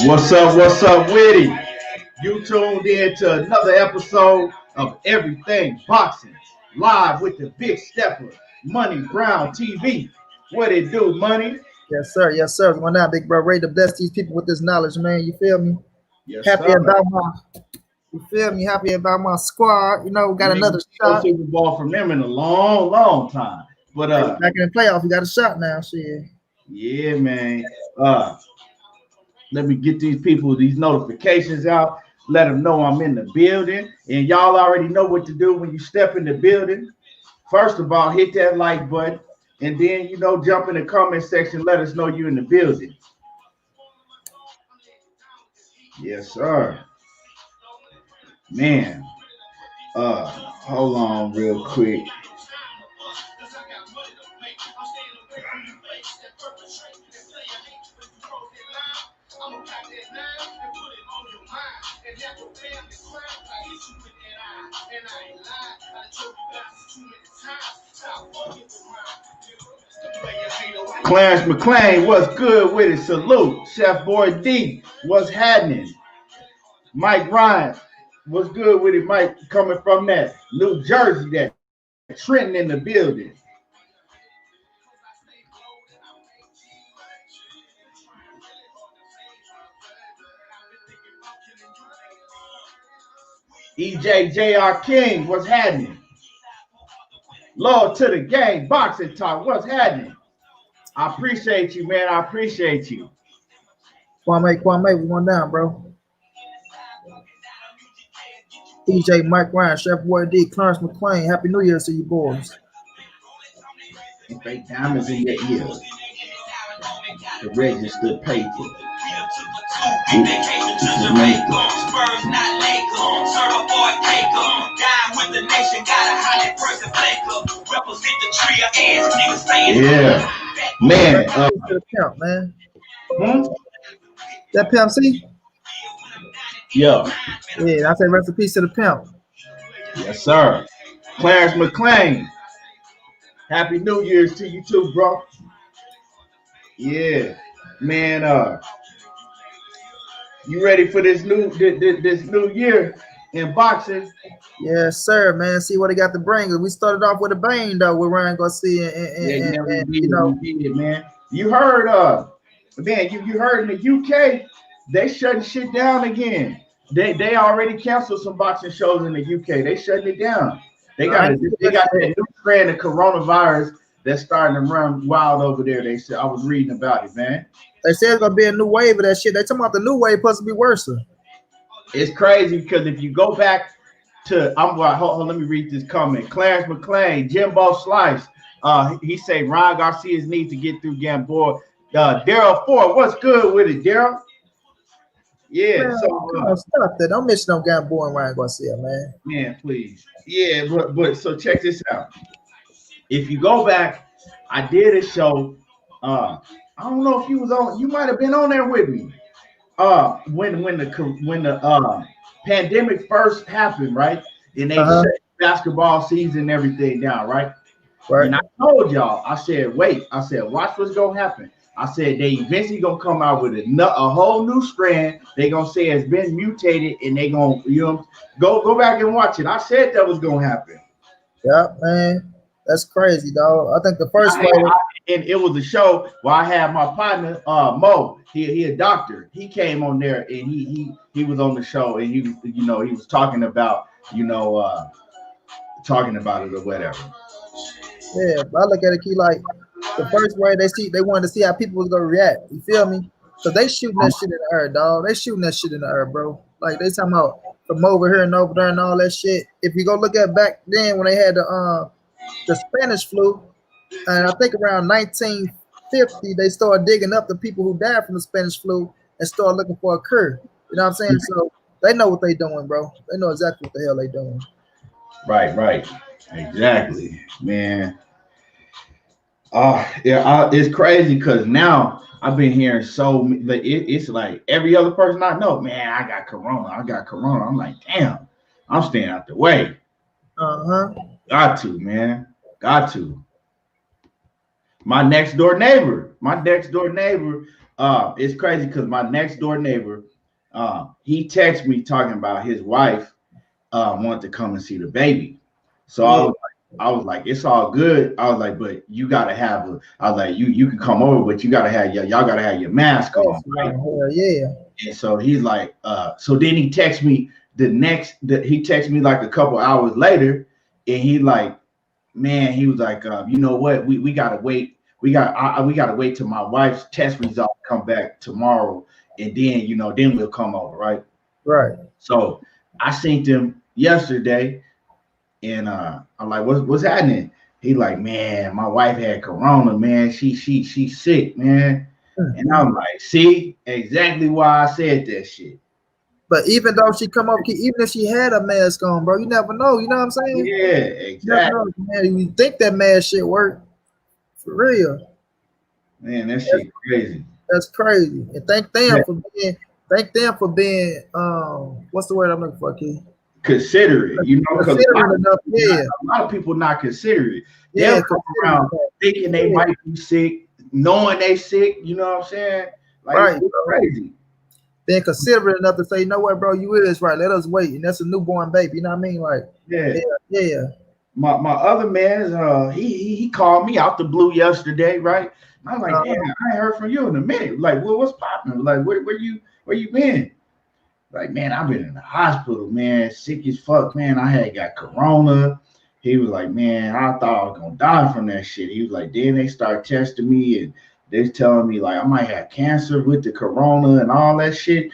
What's up with it? You tuned in to another episode of Everything Boxing, live with the Big Stepper, Money Brown TV. What it do, Money? Yes, sir. Yes, sir. Going down, big bro. Ready to bless these people with this knowledge, man. You feel me? Yes, Happy sir. about my, you feel me? Happy about my squad. You know, got another no shot. Super Bowl from them in a long time. But back in the playoffs, we got a shot now. Shit. Yeah, man. Let me get these people these notifications out. Let them know I'm in the building. And y'all already know what to do when you step in the building. First of all, hit that like button. And then, jump in the comment section. Let us know you're in the building. Yes, sir. Man. Hold on real quick. Clarence McClain, what's good with it? Salute. Chef Boy D, what's happening? Mike Ryan, what's good with it? Mike coming from that New Jersey, that Trenton in the building. EJ JR King, what's happening? Lord to the game, boxing talk, what's happening? I appreciate you, man. I appreciate you. Kwame, we going down, bro. EJ, Mike Ryan, Chef Boy D, Clarence McClain. Happy New Year to you boys. And fake diamonds in your ears. The registered paper. Yeah, man. To the pimp, man. That Pimp C? Yeah. Yeah, I say rest in peace to the pimp. Yes, sir. Clarence McClain. Happy New Year's to you too, bro. Yeah, man. You ready for this new year in boxing? Yes, sir, man. See what he got to bring. We started off with a bang though with Ryan Garcia and we did, man. You heard man, you heard in the UK they shutting shit down again. They already canceled some boxing shows in the UK. They shutting it down. They got that new strand of coronavirus that's starting to run wild over there. They said I was reading about it, man. They said it's gonna be a new wave of that shit. They talking about the new wave supposed to be worse. It's crazy because if you go back to hold on, let me read this comment. Clarence McClain, Jimbo Slice. He say Ryan Garcia's need to get through Gamboa. Daryl Ford, what's good with it, Daryl? Yeah, man, so stop that. Don't mention no Gamboa and Ryan Garcia, man. Man, please. Yeah, but so check this out. If you go back, I did a show. I don't know if you was on. You might have been on there with me. When the pandemic first happened, right? And they shut basketball season and everything down, right? Right. And I told y'all, I said, wait. I said, watch what's gonna happen. I said they eventually gonna come out with a whole new strand. They gonna say it's been mutated, and they gonna go back and watch it. I said that was gonna happen. Yeah, man, that's crazy, dog. I think the first one, and it was a show where I had my partner Mo. He a doctor. He came on there and he was on the show, and he was talking about talking about it or whatever. Yeah, but I look at it key like the first way they wanted to see how people was gonna react. You feel me? So they shooting that shit in the air, dog. They shooting that shit in the air, bro. Like they talking about from over here and over there and all that shit. If you go look at back then when they had the Spanish flu, and I think around 1950 they started digging up the people who died from the Spanish flu and started looking for a cure. You know what I'm saying? So they know what they doing, bro. They know exactly what the hell they doing. Right. Exactly, man. It's crazy because now I've been hearing it's like every other person I know, man, I got corona. I'm like, damn, I'm staying out the way. Got to, man. Got to. My next door neighbor It's crazy because my next door neighbor, he texted me talking about his wife wanted to come and see the baby. So Yeah. I was like, it's all good. I was like, but you gotta have a. I was like, you can come over, but you gotta have y'all gotta have your mask on, right? Hell yeah. And so he's like, so then he texts me he texts me like a couple hours later, and he like, man, he was like, you know what, we gotta wait. We gotta wait till my wife's test results come back tomorrow, and then then we'll come over, right? Right. So I seen them yesterday, and I'm like, what's happening? He like, man, my wife had corona, man. She's sick, man. And Mm-hmm. I'm like, see, exactly why I said that shit. But even though she come up, even if she had a mask on, bro, you never know. You know what I'm saying? Yeah, You never exactly. know, man. You think that mask shit work for real? Man, that That's, shit crazy. that's crazy. And Yeah, thank them for being what's the word I'm looking for, Key? consider it, because Considering enough, yeah, a lot of people not consider it. yeah, They'll come considering around that. thinking they Yeah, might be sick, knowing they sick. You know what I'm saying? Like right, it's bro. crazy. Then considerate enough to say, you know what, bro, you is right. Let us wait, and that's a newborn baby. You know what I mean? Like, Yeah. yeah, yeah, My other man, he called me out the blue yesterday, right? And I was like, damn, uh, I ain't heard from you in a minute. Like, well, what's popping? Like, where you been? Like, man, I've been in the hospital, man, sick as fuck, man. I had got corona. He was like, man, I thought I was gonna die from that shit. He was like, then they start testing me and they're telling me like I might have cancer with the corona and all that shit.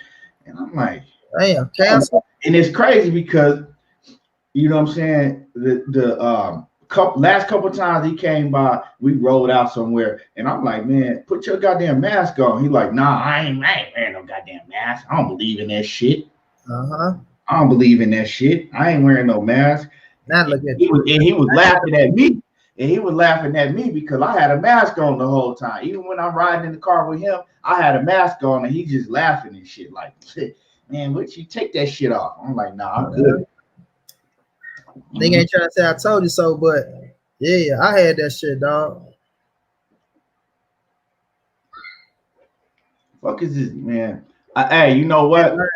And I'm like, damn, oh. cancer. And it's crazy because you know what I'm saying? The last couple times he came by, we rolled out somewhere, and I'm like, man, put your goddamn mask on. He like, nah, I ain't wearing no goddamn mask. I don't believe in that shit. Uh-huh. I don't believe in that shit. I ain't wearing no mask. Now And look at he you. was, and he was laughing at me. And he was laughing at me because I had a mask on the whole time. Even when I'm riding in the car with him, I had a mask on, and he's just laughing and shit. Like, man, what you take that shit off? I'm like, nah, I'm good. Nigga ain't trying to say I told you so, but yeah, I had that shit, dog. Fuck is this, man? Hey, you know Yeah, what?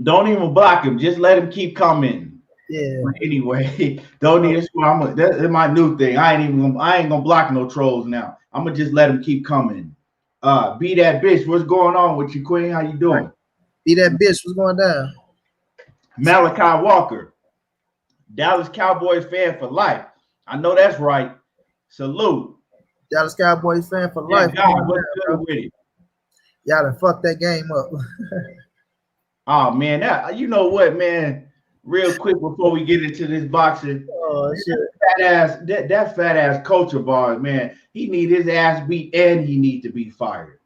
Don't even block him. Just let him keep coming. yeah. But anyway, don't need to. That's my new thing. I ain't gonna block no trolls now. I'm gonna just let him keep coming. Be that bitch. What's going on with you, Queen? How you doing? Be that bitch. What's going down? Malachi Walker, Dallas Cowboys fan for life. I know that's right. Salute. Dallas Cowboys fan for Yeah, life. God, what's good with it? Y'all done fucked that game up. Oh man, you know what, man? Real quick before we get into this boxing, Oh shit. that fat ass coach of ours, man, he need his ass beat and he need to be fired.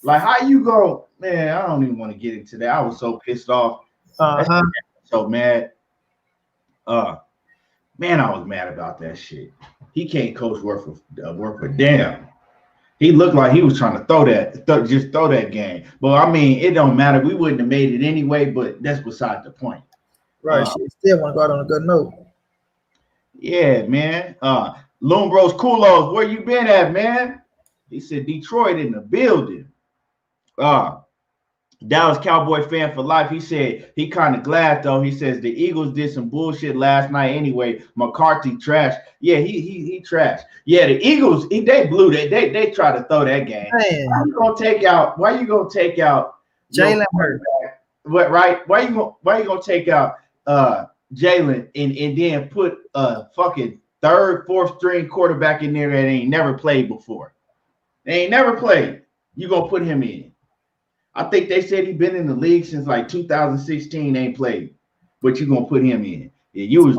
Like how you go, man? I don't even want to get into that. I was so pissed off. Uh-huh. So mad. Man, I was mad about that shit. He can't coach work for damn. He looked like he was trying to just throw that game. But I mean, it don't matter. We wouldn't have made it anyway. But that's beside the point. Right. She still want to go out on a good note. Yeah, man. Lumbros Kulos, where you been at, man? He said Detroit in the building. Dallas Cowboy fan for life. He said he kind of glad though. He says the Eagles did some bullshit last night anyway. McCarthy trash. Yeah, he trashed. Yeah, the Eagles they blew that. They tried to throw that game. Man, Why you gonna take out Jalen Hurts? What right? Why you gonna take out Jalen and then put a fucking third, fourth string quarterback in there that ain't never played before? They ain't never played. You gonna put him in? I think they said he been in the league since like 2016, ain't played. But you're gonna put him in. Yeah, he was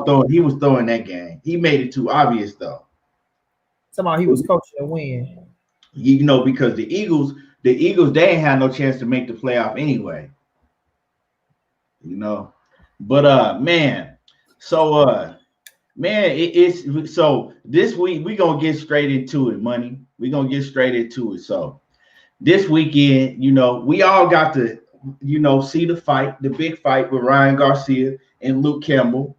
throwing that game. He made it too obvious though. Somehow he was coaching a win. Because the Eagles, they ain't had no chance to make the playoff anyway. But man, so man, it's so this week we gonna get straight into it, money. We gonna get straight into it. So this weekend, we all got to, see the big fight with Ryan Garcia and Luke Campbell.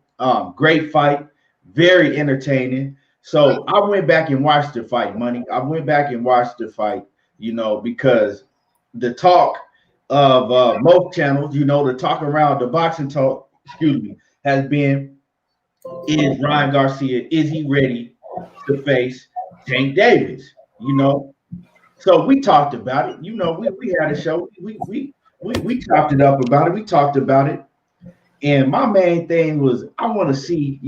Great fight, very entertaining. So I went back and watched the fight, money. I went back and watched the fight. because the talk of most channels, the talk around the boxing talk, has been, is Ryan Garcia, is he ready to face Tank Davis? So we talked about it. We had a show. We chopped it up about it. We talked about it. And my main thing was I want to see,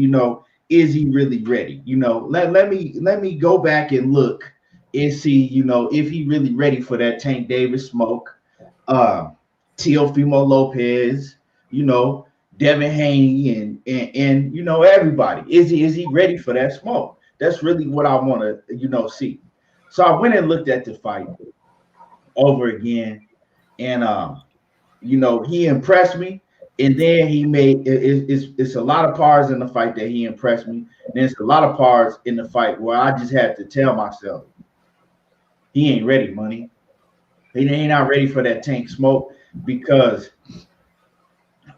is he really ready? Let me go back and look and see, if he really ready for that Tank Davis smoke. Teofimo Lopez, Devin Haney and everybody. Is he ready for that smoke? That's really what I want to, see. So I went and looked at the fight over again, and he impressed me. And then he made it's a lot of parts in the fight that he impressed me. And there's a lot of parts in the fight where I just had to tell myself, he ain't ready, money. He ain't not ready for that Tank smoke, because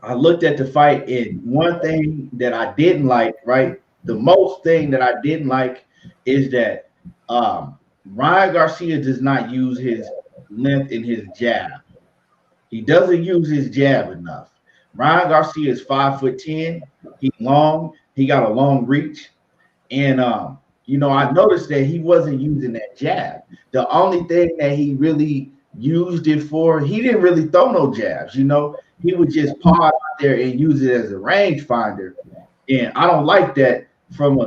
I looked at the fight, and one thing that I didn't like, right? The most thing that I didn't like is that Ryan Garcia does not use his length in his jab. He doesn't use his jab enough. Ryan Garcia is 5'10". He's long. He got a long reach. And, I noticed that he wasn't using that jab. The only thing that he really used it for, he didn't really throw no jabs. He would just pause out there and use it as a range finder. And I don't like that from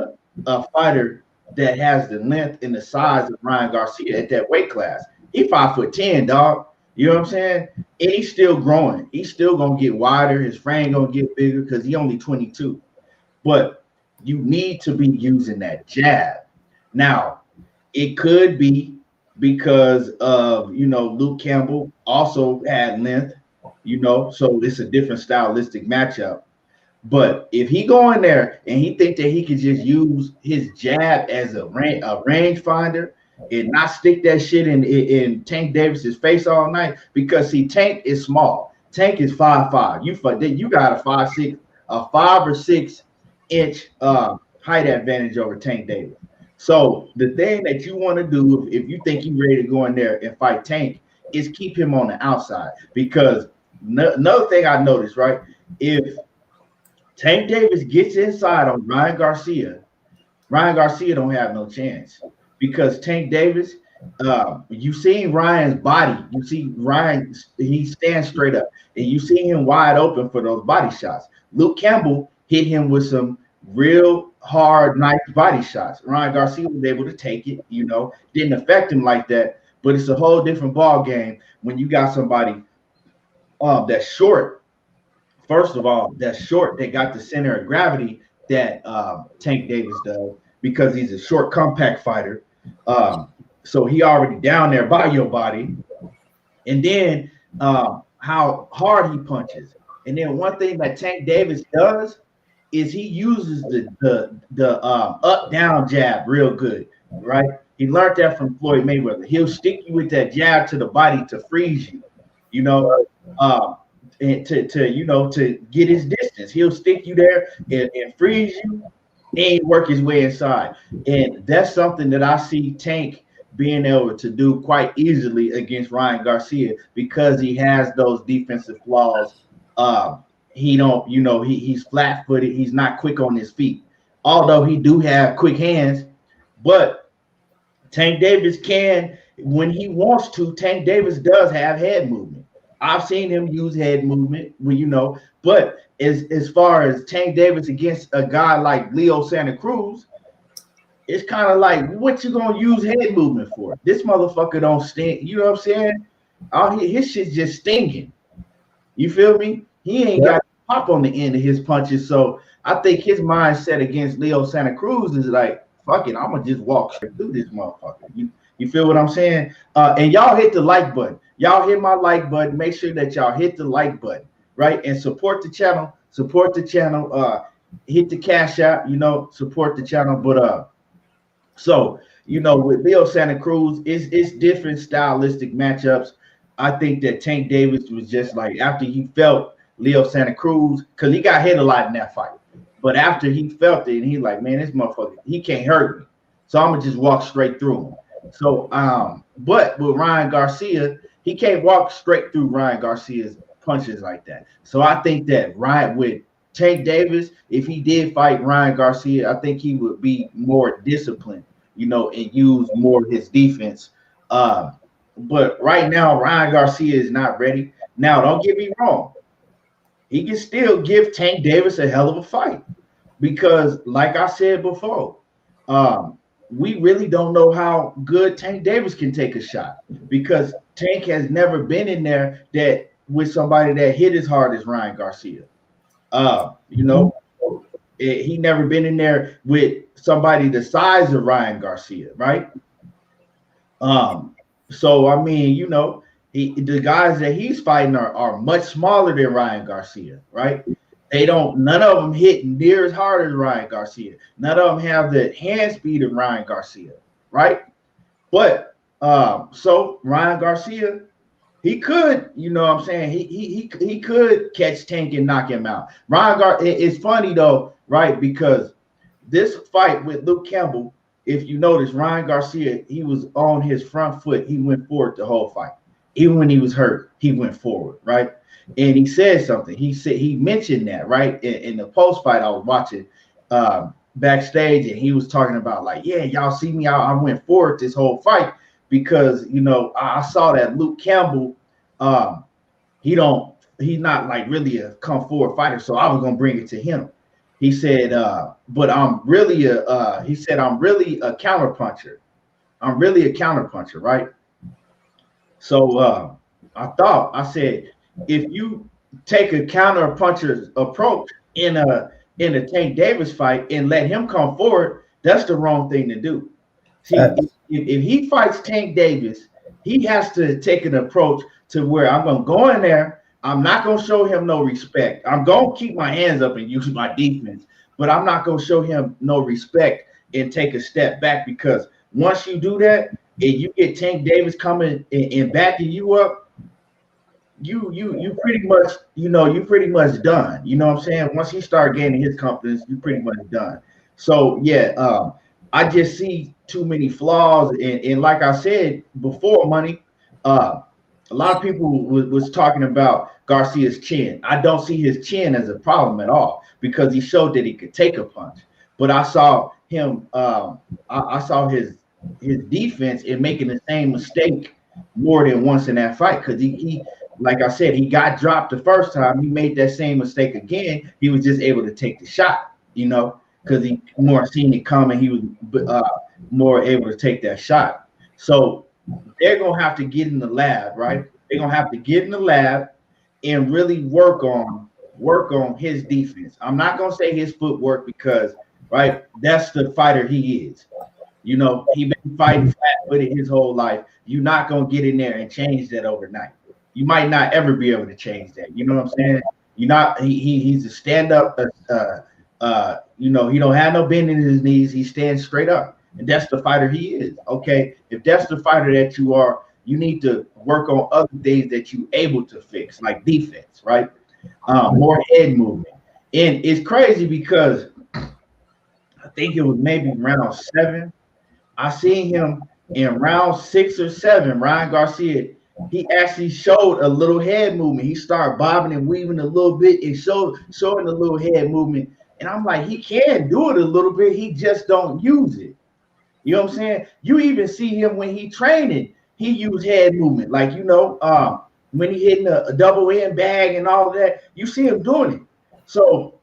a fighter that has the length and the size of Ryan Garcia at that weight class. He 5'10", dog. You know what I'm saying? And he's still growing. He's still gonna get wider. His frame gonna get bigger because he's only 22. But you need to be using that jab. Now, it could be because of Luke Campbell also had length, so it's a different stylistic matchup. But if he go in there and he think that he could just use his jab as a range finder and not stick that shit in Tank Davis's face all night, because see, Tank is small. Tank is 5'5". You got a 5'6", a 5 or 6 inch height advantage over Tank Davis. So the thing that you want to do if you think you're ready to go in there and fight Tank is keep him on the outside, because another thing I noticed, right? If Tank Davis gets inside on Ryan Garcia don't have no chance, because Tank Davis, you see Ryan's body. You see Ryan, he stands straight up, and you see him wide open for those body shots. Luke Campbell hit him with some real hard, nice body shots. Ryan Garcia was able to take it, didn't affect him like that, but it's a whole different ball game when you got somebody that's short. First of all, that's short. They got the center of gravity that Tank Davis does, because he's a short, compact fighter. So he already down there by your body. And then how hard he punches. And then one thing that Tank Davis does is he uses the up-down jab real good, right? He learned that from Floyd Mayweather. He'll stick you with that jab to the body to freeze you, and to get his distance. He'll stick you there and freeze you and work his way inside. And that's something that I see Tank being able to do quite easily against Ryan Garcia, because he has those defensive flaws. He's flat-footed. He's not quick on his feet, although he do have quick hands. But Tank Davis can, when he wants to, Tank Davis does have head movement. I've seen him use head movement, but as far as Tank Davis against a guy like Leo Santa Cruz, it's kind of like, what you gonna use head movement for? This motherfucker don't sting. You know what I'm saying? His shit's just stinging. You feel me? He ain't got pop on the end of his punches. So I think his mindset against Leo Santa Cruz is like, fuck it, I'm gonna just walk straight through this motherfucker. You feel what I'm saying? And y'all hit the like button. Y'all hit my like button. Make sure that y'all hit the like button, right? And support the channel. Support the channel. Hit the cash app, support the channel. But so with Leo Santa Cruz, it's different stylistic matchups. I think that Tank Davis was just like, after he felt Leo Santa Cruz, because he got hit a lot in that fight. But after he felt it, and he like, man, this motherfucker, he can't hurt me. So I'm gonna just walk straight through him. So, but with Ryan Garcia, he can't walk straight through Ryan Garcia's punches like that. So I think that Ryan with Tank Davis, if he did fight Ryan Garcia, I think he would be more disciplined, and use more of his defense. Uh, but right now, Ryan Garcia is not ready. Now, don't get me wrong, he can still give Tank Davis a hell of a fight because, like I said before, um, we really don't know how good Tank Davis can take a shot because Tank has never been in there that with somebody that hit as hard as Ryan Garcia. Uh, you know, he never been in there with somebody the size of Ryan Garcia, right? Um, so I mean, the guys that he's fighting are much smaller than Ryan Garcia, right? None of them hit near as hard as Ryan Garcia. None of them have the hand speed of Ryan Garcia, right? But so Ryan Garcia, he could, what I'm saying, he could catch Tank and knock him out. It's funny though, right? Because this fight with Luke Campbell, if you notice, Ryan Garcia, he was on his front foot. He went forward the whole fight. Even when he was hurt, he went forward, right? And he said something. He mentioned that, right? In the post fight I was watching backstage, and he was talking about like, yeah, y'all see me, I went forward this whole fight because I saw that Luke Campbell, he's not like really a come forward fighter, so I was gonna bring it to him. He said, but I'm really I'm really a counter puncher. I'm really a counter puncher, right? So I said, if you take a counter puncher's approach in a Tank Davis fight and let him come forward, that's the wrong thing to do. See, if he fights Tank Davis, he has to take an approach to where I'm going to go in there. I'm not going to show him no respect. I'm going to keep my hands up and use my defense, but I'm not going to show him no respect and take a step back, because once you do that and you get Tank Davis coming and backing you up, you pretty much, you pretty much done. You know what I'm saying? Once he start gaining his confidence, you pretty much done. So yeah, I just see too many flaws. And like I said before, Money, a lot of people was talking about Garcia's chin. I don't see his chin as a problem at all because he showed that he could take a punch. But I saw him, I saw his defense in making the same mistake more than once in that fight, because he like I said, he got dropped the first time. He made that same mistake again. He was just able to take the shot, because he more seen it coming. He was more able to take that shot. So they're gonna have to get in the lab, right? They're gonna have to get in the lab and really work on his defense. I'm not gonna say his footwork because, right, that's the fighter he is. He been fighting flat-footed his whole life. You're not gonna get in there and change that overnight. You might not ever be able to change that. You know what I'm saying? You're not. He's a stand-up. He don't have no bend in his knees. He stands straight up, and that's the fighter he is. Okay, if that's the fighter that you are, you need to work on other things that you're able to fix, like defense, right? More head movement. And it's crazy because I think it was maybe round 7. I seen him in round 6 or 7. Ryan Garcia, he actually showed a little head movement. He started bobbing and weaving a little bit and showing a little head movement. And I'm like, he can do it a little bit. He just don't use it. You know what I'm saying? You even see him when he training, he use head movement. Like, when he hitting a double end bag and all of that, you see him doing it. So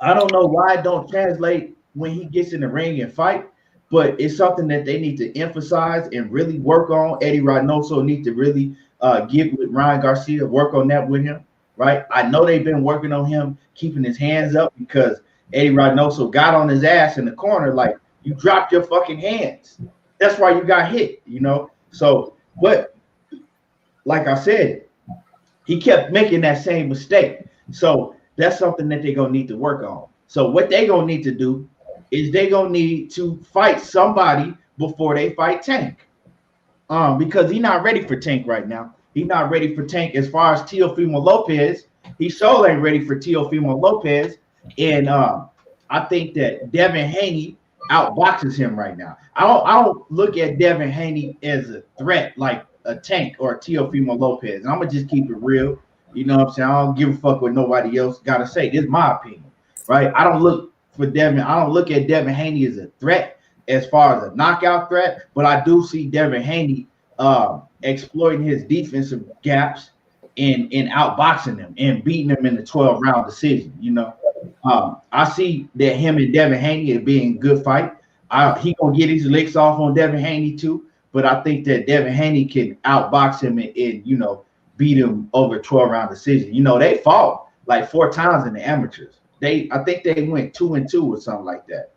I don't know why it don't translate when he gets in the ring and fight. But it's something that they need to emphasize and really work on. Eddie Reynoso needs to really get with Ryan Garcia, work on that with him, right? I know they've been working on him keeping his hands up because Eddie Reynoso got on his ass in the corner like, you dropped your fucking hands. That's why you got hit, So, but like I said, he kept making that same mistake. So that's something that they're going to need to work on. So what they're going to need to do is they gonna need to fight somebody before they fight Tank, because he's not ready for Tank right now. He's not ready for Tank as far as Teofimo Lopez. He sure ain't ready for Teofimo Lopez, and I think that Devin Haney outboxes him right now. I don't look at Devin Haney as a threat like a Tank or a Teofimo Lopez. And I'm gonna just keep it real. You know what I'm saying? I don't give a fuck what nobody else gotta say. This is my opinion, right? I don't look at Devin Haney as a threat as far as a knockout threat, but I do see Devin Haney exploiting his defensive gaps and outboxing them and beating them in the 12-round decision. You know, I see that him and Devin Haney are being good fight. He gonna get his licks off on Devin Haney too, but I think that Devin Haney can outbox him and you know beat him over a 12-round decision. You know, they fought like 4 times in the amateurs. I think they went 2-2 or something like that.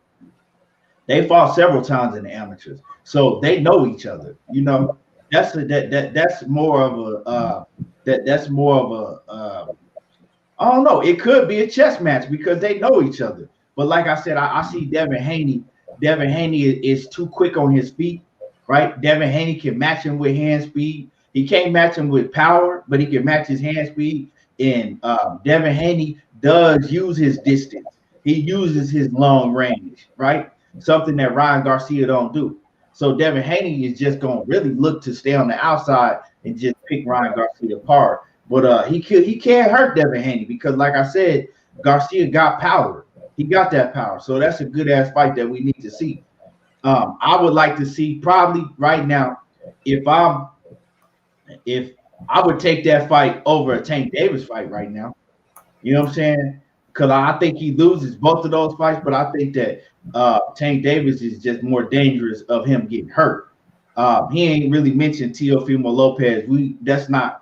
They fought several times in the amateurs, so they know each other. You know, that's more of a that's more of a I don't know. It could be a chess match because they know each other. But like I said, I see Devin Haney. Devin Haney is too quick on his feet, right? Devin Haney can match him with hand speed. He can't match him with power, but he can match his hand speed. And Devin Haney does use his distance. He uses his long range, right? Something that Ryan Garcia don't do. So Devin Haney is just going to really look to stay on the outside and just pick Ryan Garcia apart. But he can't hurt Devin Haney because, like I said, Garcia got power. He got that power. So that's a good-ass fight that we need to see. I would like to see probably right now, if I would take that fight over a Tank Davis fight right now. You know what I'm saying? Because I think he loses both of those fights, but I think that Tank Davis is just more dangerous of him getting hurt. He ain't really mentioned Teofimo Lopez. That's not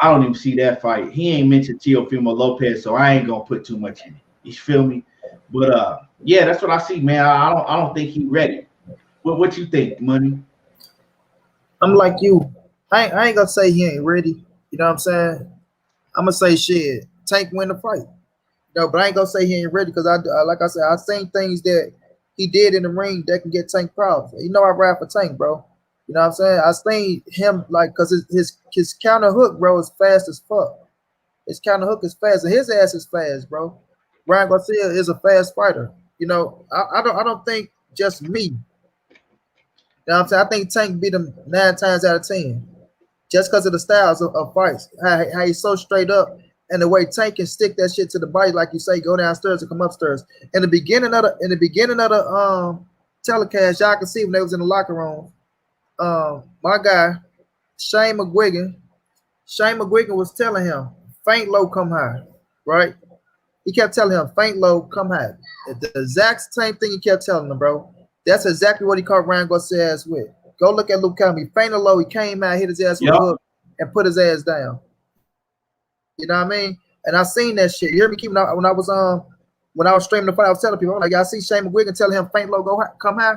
I don't even see that fight. He ain't mentioned Teofimo Lopez, so I ain't gonna put too much in it. You feel me? But yeah, that's what I see, man. I don't think he's ready. What you think, Money? I'm like you. I ain't gonna say he ain't ready. You know what I'm saying? I'm gonna say shit. Tank win the fight. No, but I ain't gonna say he ain't ready because like I said, I seen things that he did in the ring that can get Tank proud. You know I ride for Tank, bro. You know what I'm saying? I seen him like because his counter hook, bro, is fast as fuck. His counter hook is fast, and his ass is fast, bro. Ryan Garcia is a fast fighter. You know, I don't think just me. You know what I'm saying? I think Tank beat him 9 times out of 10. Just because of the styles of fights. How he's so straight up. And the way Tank can stick that shit to the body, like you say, go downstairs and come upstairs. In the beginning of the telecast, y'all can see when they was in the locker room. My guy, Shane McGuigan was telling him, faint low, come high, right? He kept telling him, faint low, come high. The exact same thing he kept telling him, bro. That's exactly what he caught Ryan Garcia ass with. Go look at Luke Campbell. He fainted low, he came out, hit his ass with a hook, and put his ass down. You know what I mean? And I seen that shit. You hear me? When I was streaming the fight, I was telling people, I'm like, I see Shane McGuigan telling him faint low, come high.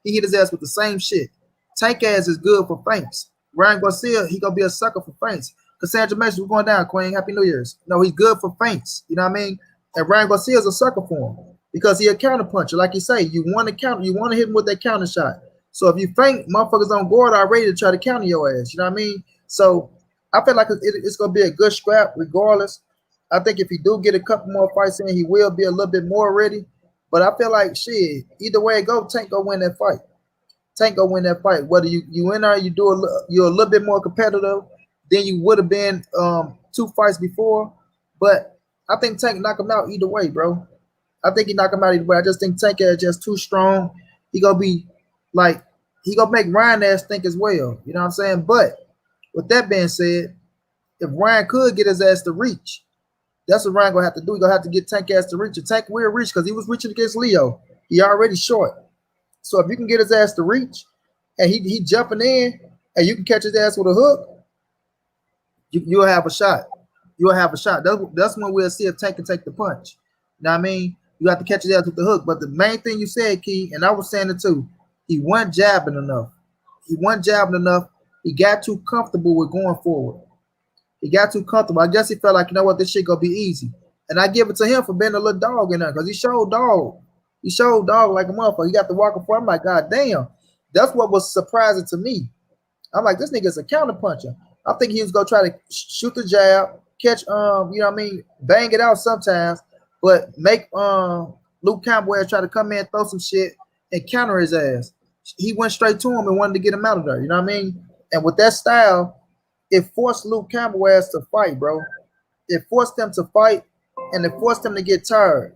He hit his ass with the same shit. Tank ass is good for feints. Ryan Garcia, he gonna be a sucker for feints. Cassandra Mason, we're going down, Queen. Happy New Year's. No, he's good for feints. You know what I mean? And Ryan Garcia is a sucker for him because he a counter puncher. Like you say, you want to hit him with that counter shot. So if you feint, motherfuckers on guard already to try to counter your ass. You know what I mean? So I feel like it's gonna be a good scrap regardless. I think if he do get a couple more fights in, he will be a little bit more ready. But I feel like shit, either way it go, Tank go win that fight. Tank go win that fight. Whether you in there, you're a little bit more competitive than you would have been 2 fights before. But I think Tank knock him out either way, bro. I think he knock him out either way. I just think Tank is just too strong. He gonna be like he gonna make Ryan ass think as well. You know what I'm saying? But with that being said, if Ryan could get his ass to reach, that's what Ryan gonna have to do. He gonna have to get Tank ass to reach. And Tank will reach because he was reaching against Leo. He already short. So if you can get his ass to reach and he jumping in and you can catch his ass with a hook, you'll have a shot. You'll have a shot. That's when we'll see if Tank can take the punch. You know what I mean? You have to catch his ass with the hook. But the main thing you said, Key, and I was saying it too, he wasn't jabbing enough. He got too comfortable with going forward. He got too comfortable. I guess he felt like, you know what, this shit gonna be easy. And I give it to him for being a little dog in there because he showed dog. He showed dog like a motherfucker. He got the walking for. I'm like, God damn. That's what was surprising to me. I'm like, this nigga's a counter puncher. I think he was gonna try to shoot the jab, catch, you know what I mean, bang it out sometimes, but make Luke Campbell try to come in, throw some shit, and counter his ass. He went straight to him and wanted to get him out of there. You know what I mean? And with that style, it forced Luke Campbell ass to fight, bro. It forced them to fight, and it forced them to get tired.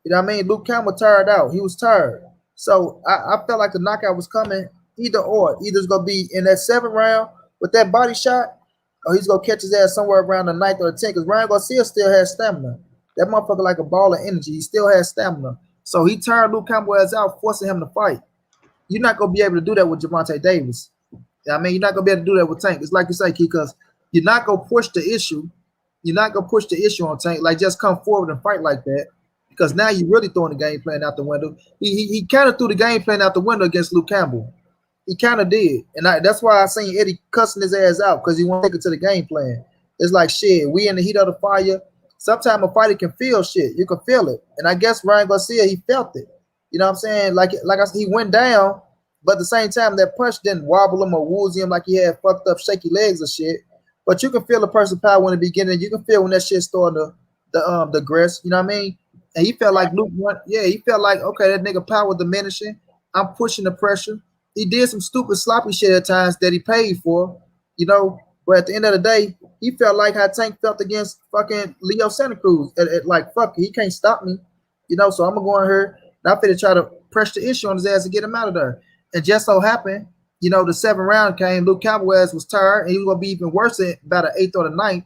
You know what I mean? Luke Campbell tired out. He was tired. So I felt like the knockout was coming either or. Either it's gonna be in that 7th round with that body shot, or he's gonna catch his ass somewhere around the 9th or the 10th. Because Ryan Garcia still has stamina. That motherfucker like a ball of energy. He still has stamina. So he turned Luke Campbell ass out, forcing him to fight. You're not gonna be able to do that with Gervonta Davis. I mean, you're not gonna be able to do that with Tank. It's like you say, Key, because you're not gonna push the issue. You're not gonna push the issue on Tank. Like just come forward and fight like that. Because now you're really throwing the game plan out the window. He kind of threw the game plan out the window against Luke Campbell. He kind of did, and that's why I seen Eddie cussing his ass out because he won't take it to the game plan. It's like shit. We in the heat of the fire. Sometimes a fighter can feel shit. You can feel it, and I guess Ryan Garcia he felt it. You know what I'm saying? Like I said, he went down, but at the same time that punch didn't wobble him or woozy him like he had fucked up shaky legs or shit. But you can feel the person power in the beginning. You can feel when that shit starting to digress. You know what I mean? And he felt like Luke won. Yeah, he felt like, okay, that nigga power diminishing. I'm pushing the pressure. He did some stupid sloppy shit at times that he paid for, you know. But at the end of the day, he felt like how Tank felt against fucking Leo Santa Cruz. Like, fuck, he can't stop me, you know. So I'm gonna go in here and I'm finna try to press the issue on his ass to get him out of there. And just so happened, you know, the 7th round came. Luke Campbell ass was tired, and he was gonna be even worse at about the 8th or the 9th. You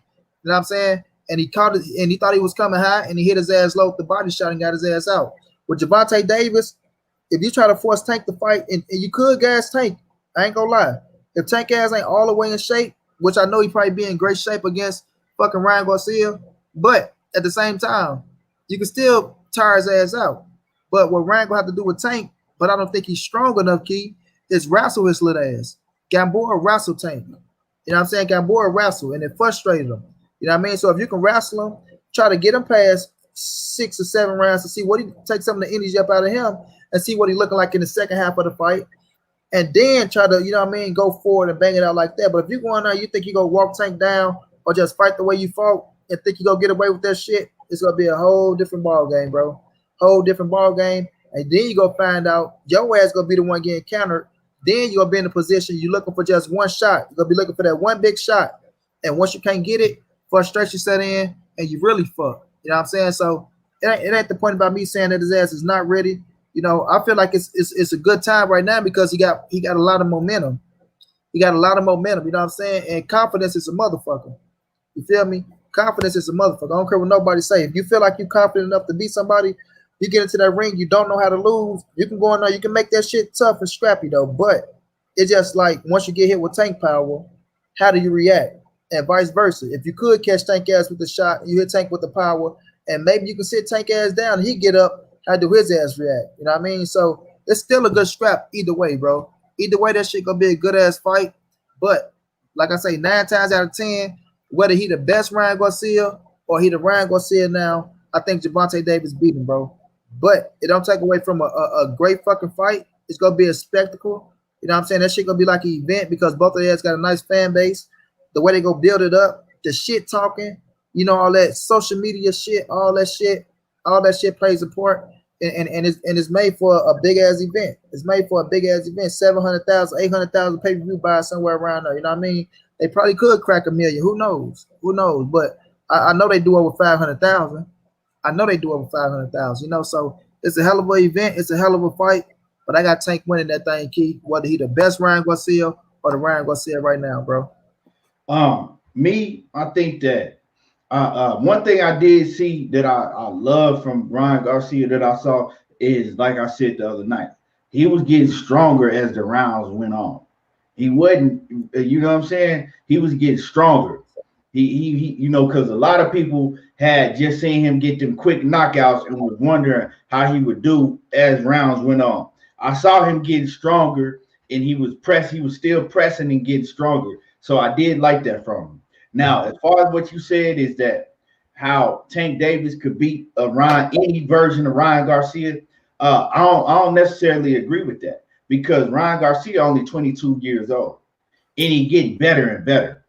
know what I'm saying? And he caught it, and he thought he was coming high, and he hit his ass low with the body shot and got his ass out. With Gervonta Davis, if you try to force Tank to fight, and you could gas Tank, I ain't gonna lie. If Tank ass ain't all the way in shape, which I know he probably be in great shape against fucking Ryan Garcia, but at the same time, you can still tire his ass out. But what Ryan gonna have to do with Tank, but I don't think he's strong enough, Key, is wrestle his little ass. Gamboa wrestle Tank. You know what I'm saying? Gamboa wrestle, and it frustrated him. You know what I mean? So if you can wrestle him, try to get him past 6 or 7 rounds to see what he take some of the energy up out of him and see what he looking like in the second half of the fight. And then try to, you know what I mean, go forward and bang it out like that. But if you go in there, you think you go walk Tank down or just fight the way you fought and think you go get away with that shit, it's gonna be a whole different ball game, bro. Whole different ball game. And then you go find out your ass gonna be the one getting countered. Then you're gonna be in a position you're looking for just one shot. You're gonna be looking for that one big shot. And once you can't get it, frustration set in and you really fuck. You know what I'm saying? So it ain't the point about me saying that his ass is not ready. You know, I feel like it's a good time right now because he got a lot of momentum. He got a lot of momentum, you know what I'm saying? And confidence is a motherfucker. You feel me? Confidence is a motherfucker. I don't care what nobody say. If you feel like you're confident enough to beat somebody, you get into that ring, you don't know how to lose, you can go in there, you can make that shit tough and scrappy though. But it's just like once you get hit with Tank power, how do you react? And vice versa. If you could catch Tank ass with the shot, you hit Tank with the power, and maybe you can sit Tank ass down and he get up, how do his ass react? You know what I mean? So it's still a good scrap either way, bro. Either way, that shit gonna be a good ass fight. But like I say, 9 times out of 10, whether he the best Ryan Garcia or he the Ryan Garcia now, I think Gervonta Davis beat him, bro. But it don't take away from a great fucking fight. It's gonna be a spectacle. You know what I'm saying? That shit gonna be like an event because both of them got a nice fan base. The way they go build it up, the shit talking, you know, all that social media shit, all that shit plays a part. And it's made for a big ass event. It's made for a big ass event. 700,000, 800,000 pay-per-view buy somewhere around there. You know what I mean? They probably could crack 1 million. Who knows? Who knows? But I know they do over 500,000. I know they do over 500,000. You know, so it's a hell of an event. It's a hell of a fight. But I got Tank winning that thing, Key. Whether he the best Ryan Garcia or the Ryan Garcia right now, bro. I think that one thing I did see that I love from Ryan Garcia that I saw is, like I said the other night, he was getting stronger as the rounds went on. He wasn't, you know what I'm saying? He was getting stronger. He you know, because a lot of people had just seen him get them quick knockouts and was wondering how he would do as rounds went on. I saw him getting stronger, and he was still pressing and getting stronger. So I did like that from him. Now, as far as what you said is that how Tank Davis could beat any version of Ryan Garcia, I don't necessarily agree with that because Ryan Garcia only 22 years old, and he getting better and better.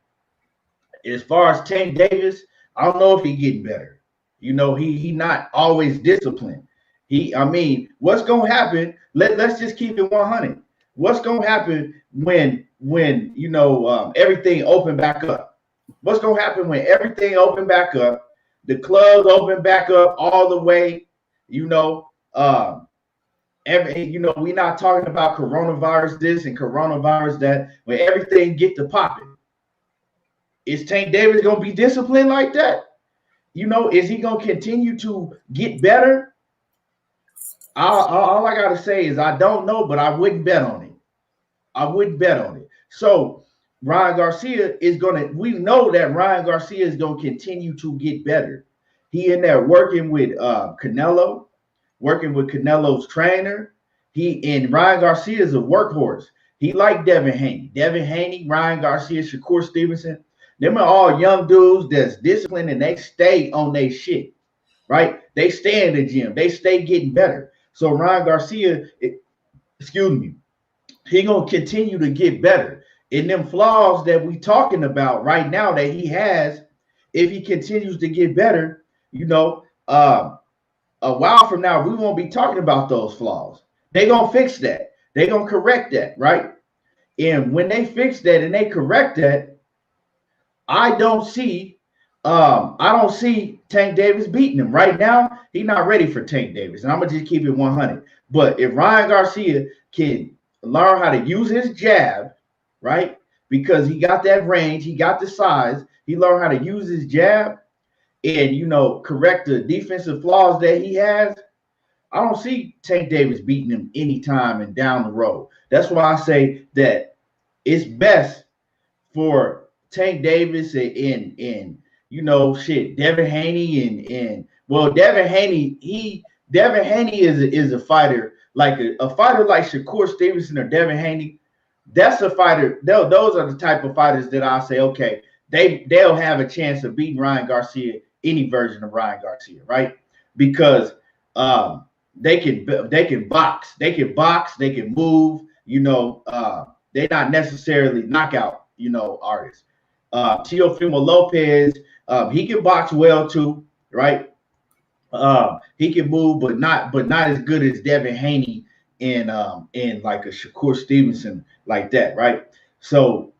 As far as Tank Davis, I don't know if he getting better. You know, he not always disciplined. I mean, what's gonna happen? Let's just keep it 100. What's gonna happen when everything open back up? What's gonna happen when everything open back up? The clubs open back up all the way. You know, we're not talking about coronavirus this and coronavirus that. When everything get to popping, is Tank Davis gonna be disciplined like that? Is he gonna continue to get better? All I gotta say is I don't know, but I wouldn't bet on it. I wouldn't bet on it. So Ryan Garcia we know that Ryan Garcia is gonna continue to get better. He in there working with Canelo, working with Canelo's trainer. And Ryan Garcia is a workhorse. He like Devin Haney, Ryan Garcia, Shakur Stevenson. Them are all young dudes that's disciplined and they stay on their shit, right? They stay in the gym. They stay getting better. So Ryan Garcia, he gonna continue to get better. And them flaws that we talking about right now that he has, if he continues to get better, a while from now we won't be talking about those flaws. They gonna fix that. They gonna correct that, right? And when they fix that and they correct that, I don't see Tank Davis beating him. Right now, he's not ready for Tank Davis. And I'm gonna just keep it 100. But if Ryan Garcia can learn how to use his jab, right? Because he got that range, he got the size, he learned how to use his jab and correct the defensive flaws that he has. I don't see Tank Davis beating him anytime and down the road. That's why I say that it's best for Tank Davis and Devin Haney and Devin Haney is a fighter like a fighter like Shakur Stevenson or Devin Haney. That's a fighter. Those are the type of fighters that I say, okay, they'll have a chance of beating Ryan Garcia, any version of Ryan Garcia, right? Because they can box, they can move. They're not necessarily knockout, artists. Teofimo Lopez, he can box well too, right? He can move, but not as good as Devin Haney and like a Shakur Stevenson like that, right? So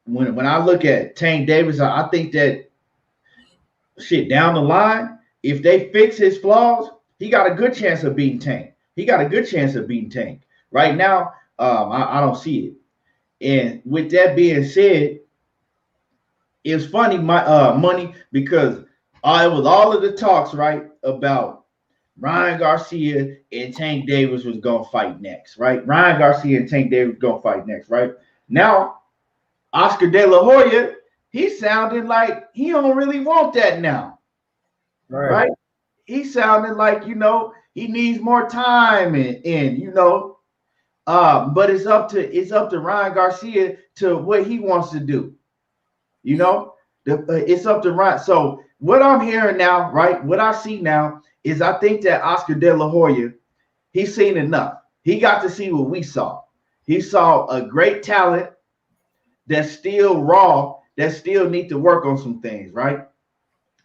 when I look at Tank Davis, I think that down the line, if they fix his flaws, he got a good chance of beating Tank. Right now, I don't see it. And with that being said, it's funny, money, because it was all of the talks, right, about Ryan Garcia and Tank Davis was gonna fight next, right? Ryan Garcia and Tank Davis gonna fight next, right? Now, Oscar De La Hoya, he sounded like he don't really want that now, right? He sounded like he needs more time but it's up to Ryan Garcia to what he wants to do. It's up to Ryan. So what I'm hearing now, right? What I see now is I think that Oscar De La Hoya, he's seen enough. He got to see what we saw. He saw a great talent that's still raw, that still need to work on some things, right?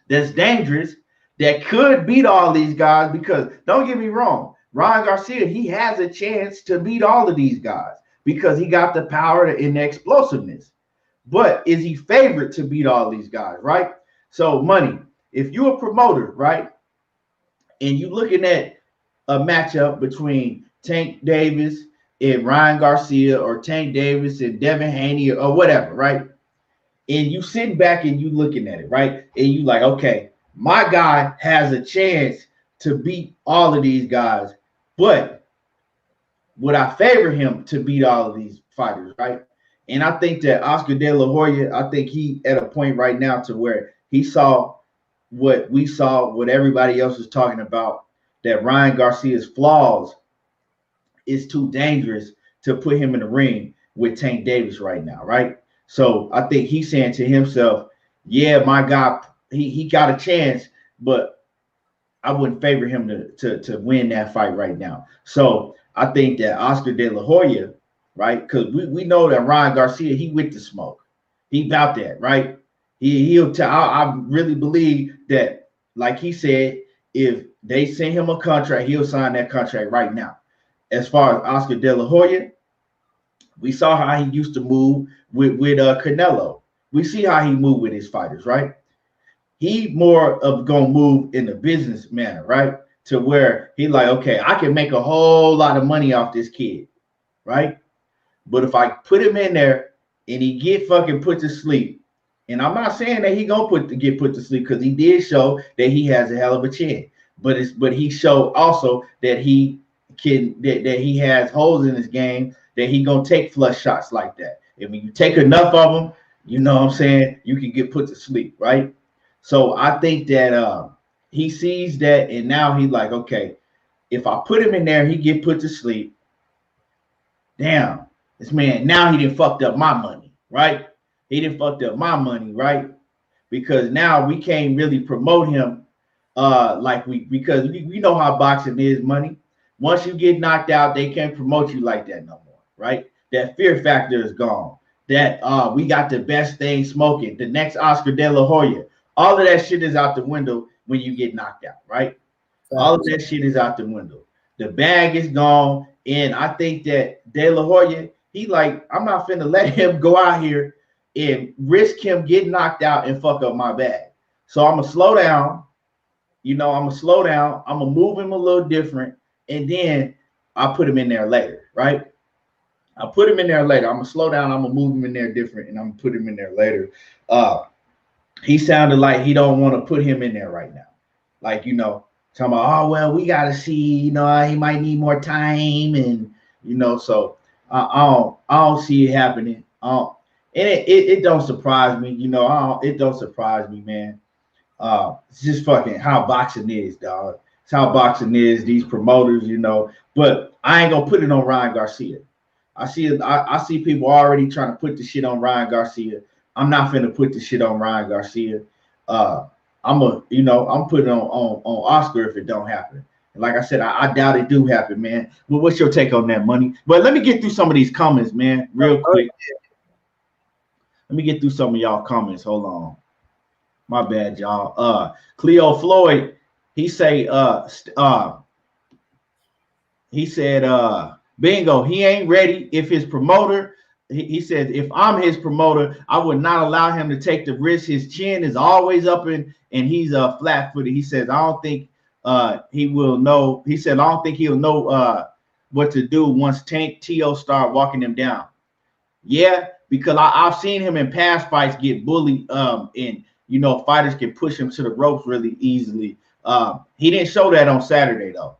That's dangerous, that could beat all these guys, because don't get me wrong, Ryan Garcia, he has a chance to beat all of these guys because he got the power and the explosiveness. But is he favored to beat all these guys, right? So, money, if you're a promoter, right, and you're looking at a matchup between Tank Davis and Ryan Garcia, or Tank Davis and Devin Haney, or whatever, right? And you sitting back and you looking at it, right? And you like, okay, my guy has a chance to beat all of these guys, but would I favor him to beat all of these fighters, right? And I think that Oscar De La Hoya, I think he at a point right now to where he saw what we saw, what everybody else was talking about, that Ryan Garcia's flaws is too dangerous to put him in the ring with Tank Davis right now, right? So I think he's saying to himself, yeah, my guy, he got a chance, but I wouldn't favor him to win that fight right now. So I think that Oscar De La Hoya, right? Because we know that Ryan Garcia, he with the smoke. He about that, right? He'll tell. I really believe that, like he said, if they send him a contract, he'll sign that contract right now. As far as Oscar De La Hoya, we saw how he used to move with Canelo. We see how he moved with his fighters, right? He more of gonna move in a business manner, right? To where he like, okay, I can make a whole lot of money off this kid, right? But if I put him in there and he get fucking put to sleep, and I'm not saying that he gonna get put to sleep because he did show that he has a hell of a chin, but he showed also that he that he has holes in his game, that he gonna take flush shots like that. And when you take enough of them, you know what I'm saying, you can get put to sleep, right? So I think that he sees that, and now he's like, okay, if I put him in there, he get put to sleep. Damn, this man, now he done fucked up my money, right? He done fucked up my money, right? Because now we can't really promote him because we know how boxing is, money. Once you get knocked out, they can't promote you like that no more, right? That fear factor is gone. That we got the best thing smoking, the next Oscar De La Hoya. All of that shit is out the window when you get knocked out, right? All of that shit is out the window. The bag is gone. And I think that De La Hoya, he like, I'm not finna let him go out here and risk him getting knocked out and fuck up my bag. So I'm gonna slow down. I'm gonna move him a little different, and then I'll put him in there later, right? I'll put him in there later. I'm gonna slow down. I'm gonna move him in there different, and I'm gonna put him in there later. He sounded like he don't want to put him in there right now. Like, talking about, oh, well, we got to see, he might need more time. And, so I don't see it happening. And it don't surprise me. It don't surprise me, man. It's just fucking how boxing is, dog. It's how boxing is, these promoters, But I ain't going to put it on Ryan Garcia. I see people already trying to put the shit on Ryan Garcia. I'm not finna put the shit on Ryan Garcia. I'm putting on Oscar if it don't happen. And like I said, I doubt it do happen, man. Well, what's your take on that, money? But let me get through some of these comments, man, real quick. Let me get through some of y'all comments. Hold on. My bad, y'all. Cleo Floyd, he said, bingo, he ain't ready. If his promoter, he says, if I'm his promoter, I would not allow him to take the risk. His chin is always up and he's flat-footed. He says, I don't think he will know. He said, I don't think he'll know what to do once Tank T.O. start walking him down. Yeah, because I've seen him in past fights get bullied, and fighters can push him to the ropes really easily. He didn't show that on Saturday though.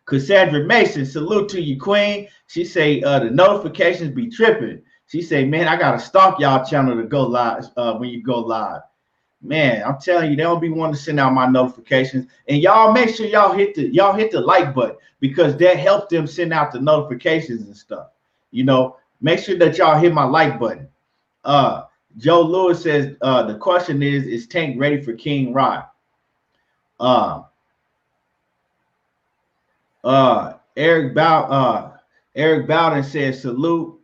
Cassandra Mason, salute to you, queen. She say the notifications be tripping. She say, man, I gotta stalk y'all channel to go live when you go live. Man, I'm telling you, they don't be wanting to send out my notifications. And y'all make sure y'all hit the like button, because that helps them send out the notifications and stuff. Make sure that y'all hit my like button. Joe Lewis says the question is Tank ready for King Rod? Eric Bowden says salute.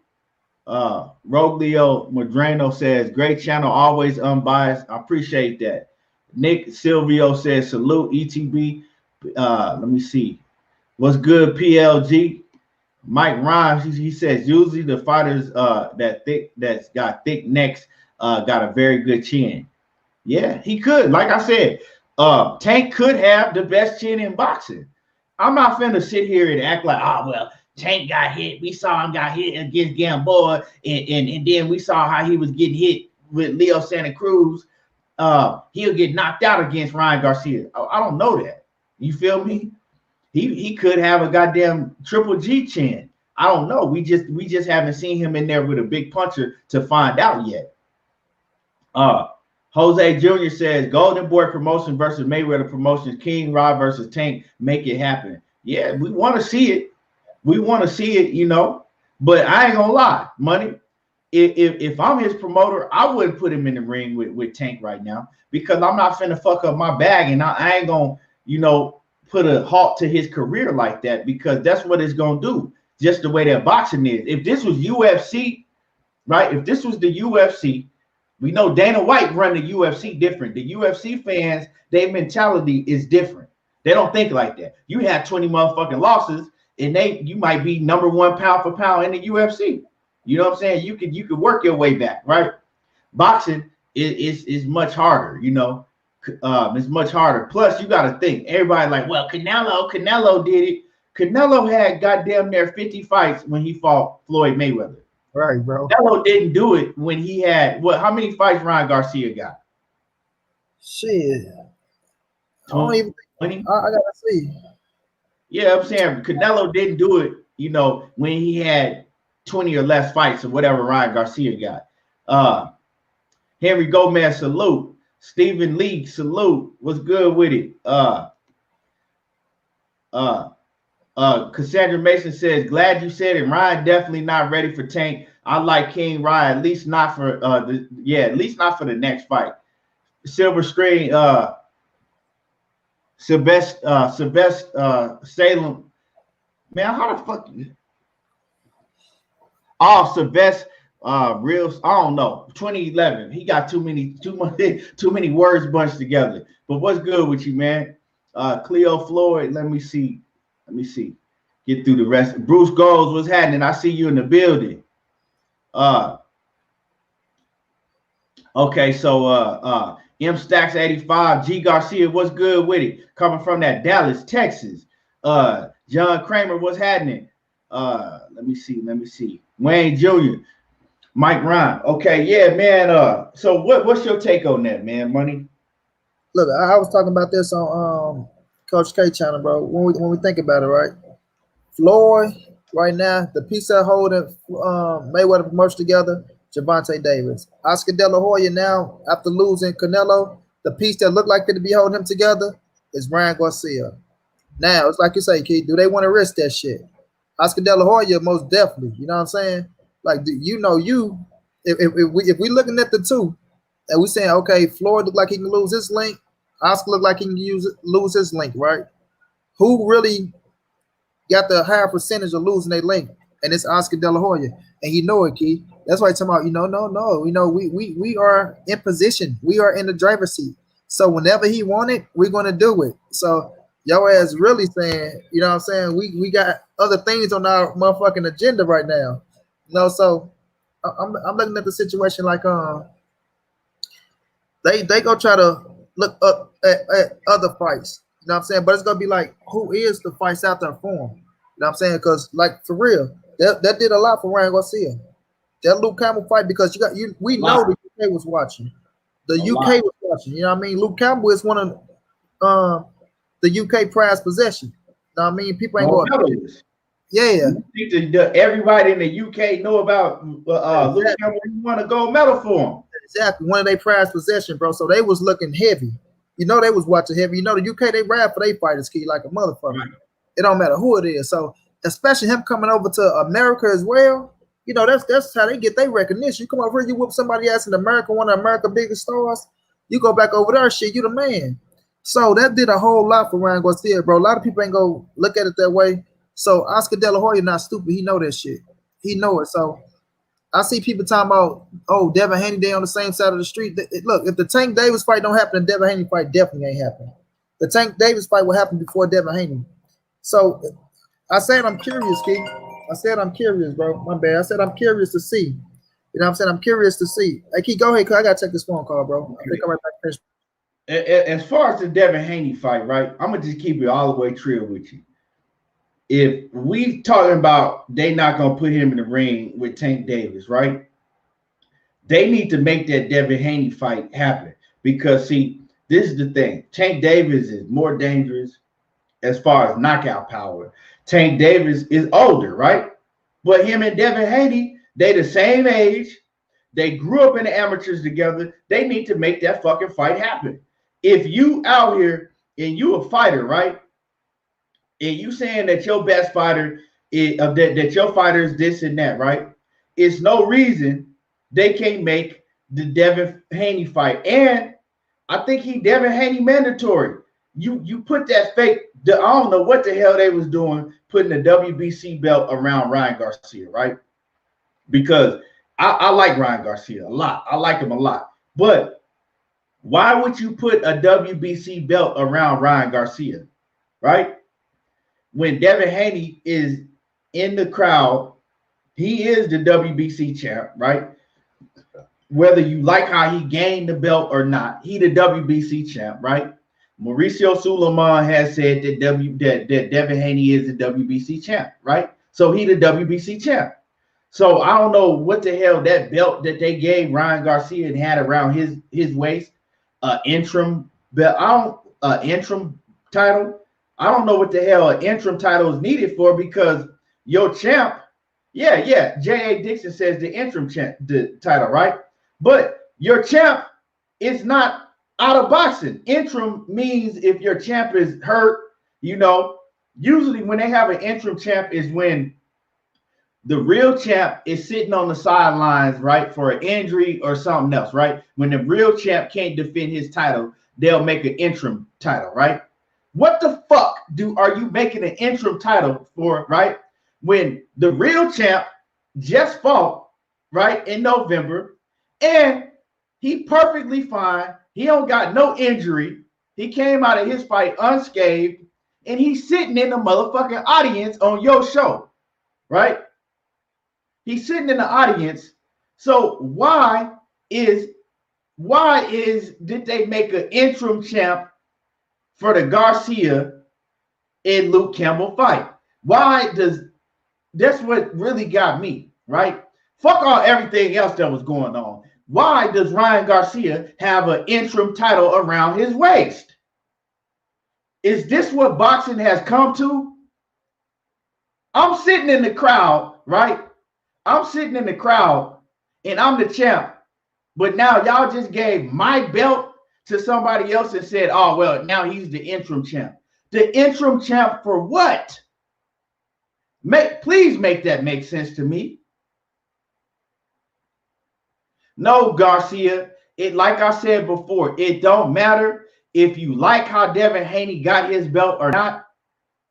Roglio Madrano says great channel, always unbiased. I appreciate that. Nick Silvio says salute ETB. Let me see. What's good, PLG? Mike Rhymes, he says usually the fighters that's got thick necks got a very good chin. Yeah, he could. Like I said, Tank could have the best chin in boxing. I'm not finna sit here and act like, well, Tank got hit. We saw him got hit against Gamboa, and then we saw how he was getting hit with Leo Santa Cruz. He'll get knocked out against Ryan Garcia. I don't know that. You feel me? He could have a goddamn triple G chin. I don't know. We just haven't seen him in there with a big puncher to find out yet. Jose Jr. says Golden Boy Promotion versus Mayweather Promotions, King Rod versus Tank, make it happen. Yeah, we want to see it. We want to see it, But I ain't gonna lie, money. If I'm his promoter, I wouldn't put him in the ring with Tank right now, because I'm not finna fuck up my bag, and I ain't gonna, put a halt to his career like that, because that's what it's gonna do. Just the way that boxing is. If this was UFC, right? If this was the UFC, We know Dana White run the UFC different. The UFC fans, their mentality is different. They don't think like that. You have 20 motherfucking losses, and you might be number one pound for pound in the UFC. You know what I'm saying? You could work your way back, right? Boxing is much harder, you know. It's much harder. Plus, you got to think. Everybody like, well, Canelo did it. Canelo had goddamn near 50 fights when he fought Floyd Mayweather. Right, bro. Canelo didn't do it when he had what? How many fights Ryan Garcia got? Shit. I don't even. I gotta see. Yeah, I'm saying Canelo didn't do it, you know, when he had 20 or less fights or whatever Ryan Garcia got. Henry Gomez, salute. Stephen Lee, salute. What's good with it? Cassandra Mason says, glad you said it. Ryan definitely not ready for Tank. I like King Ryan, at least not for at least not for the next fight. Silver Screen, Sylvester Salem. Man, how the fuck you? Oh, Sylvester Reels, I don't know. 2011. He got too many words bunched together. But what's good with you, man? Cleo Floyd, let me see. Get through the rest. Bruce Goals, what's happening? I see you in the building. Okay, so M Stacks 85, G Garcia, what's good with it? Coming from that Dallas, Texas. John Kramer, what's happening? Let me see. Wayne Jr., Mike Ryan. Okay, yeah, man. So what's your take on that, man? Money. Look, I was talking about this on Coach K channel, bro. When we think about it, right? Floyd, right now, the piece that holding Mayweather promotion together, Gervonta Davis. Oscar De La Hoya now, after losing Canelo, the piece that looked like it to be holding him together is Ryan Garcia. Now, it's like you say, Keith, do they want to risk that shit? Oscar De La Hoya, most definitely. You know what I'm saying? Like, if we looking at the two, and we saying, okay, Floyd look like he can lose his link, Oscar look like he can lose his link, right? Who really got the higher percentage of losing their link? And it's Oscar De La Hoya, and you know it, Keith. That's why I'm talking about, no. We are in position. We are in the driver's seat. So whenever he want it, we're gonna do it. So your ass really saying, you know what I'm saying? We got other things on our motherfucking agenda right now. So I'm looking at the situation like they gonna try to look up at other fights. You know what I'm saying? But it's gonna be like, who is the fights out there for him? You know what I'm saying? Because like for real, that did a lot for Ryan Garcia. That Luke Campbell fight, because we know the UK was watching. The UK was watching. You know what I mean? Luke Campbell is one of the UK prize possession. You know what I mean? People ain't going. Yeah. Everybody in the UK know about Luke Campbell. You want a gold medal for him. Exactly. One of their prize possession, bro. So they was looking heavy. You know they was watching heavy. You know the UK, they ride for their fighters, Key, like a motherfucker. Right. It don't matter who it is. So especially him coming over to America as well, you know, that's how they get their recognition. You come over here, you whoop somebody else in America, one of America's biggest stars, you go back over there, shit, you the man. So that did a whole lot for Ryan Garcia, bro. A lot of people ain't gonna look at it that way. So Oscar De La Hoya not stupid. He know that shit. He know it. So I see people talking about, oh, Devin Haney, they on the same side of the street. Look, if the Tank Davis fight don't happen, the Devin Haney fight definitely ain't happening. The Tank Davis fight will happen before Devin Haney. So I said I'm curious, Keith. I said I'm curious, bro. My bad. I said I'm curious to see. You know what I'm saying? I'm curious to see. Hey, Keith, go ahead, cause I gotta take this phone call, bro. I think I'm right back. As far as the Devin Haney fight, right? I'm gonna just keep it all the way real with you. If we talking about they not gonna put him in the ring with Tank Davis, right? They need to make that Devin Haney fight happen, because see, this is the thing. Tank Davis is more dangerous as far as knockout power. Tank Davis is older, right? But him and Devin Haney, they the same age. They grew up in the amateurs together. They need to make that fucking fight happen. If you out here and you a fighter, right? And you saying that your best fighter is that your fighter is this and that, right? It's no reason they can't make the Devin Haney fight. And I think Devin Haney mandatory. You put that fake, I don't know what the hell they was doing, putting the WBC belt around Ryan Garcia, right? Because I like Ryan Garcia a lot. I like him a lot. But why would you put a WBC belt around Ryan Garcia, right? When Devin Haney is in the crowd, he is the WBC champ, right? Whether you like how he gained the belt or not, he the WBC champ, right? Mauricio Suleiman has said that Devin Haney is the WBC champ, right? So he the WBC champ. So I don't know what the hell that belt that they gave Ryan Garcia and had around his waist, interim belt. Interim title. I don't know what the hell an interim title is needed for because your champ, yeah. J.A. Dixon says the interim champ, the title, right? But your champ is not out of boxing. Interim means if your champ is hurt, usually when they have an interim champ is when the real champ is sitting on the sidelines, right, for an injury or something else, right? When the real champ can't defend his title, they'll make an interim title, right? What the fuck are you making an interim title for, right? When the real champ just fought, right, in November, and he perfectly fine. He don't got no injury. He came out of his fight unscathed, and he's sitting in the motherfucking audience on your show, right? He's sitting in the audience. So why did they make an interim champ for the Garcia and Luke Campbell fight? That's what really got me, right? Fuck all everything else that was going on. Why does Ryan Garcia have an interim title around his waist? Is this what boxing has come to? I'm sitting in the crowd, right? I'm sitting in the crowd and I'm the champ. But now y'all just gave my belt to somebody else and said, oh, well, now he's the interim champ. The interim champ for what? Please make that make sense to me. No, Garcia, like I said before, it don't matter if you like how Devin Haney got his belt or not.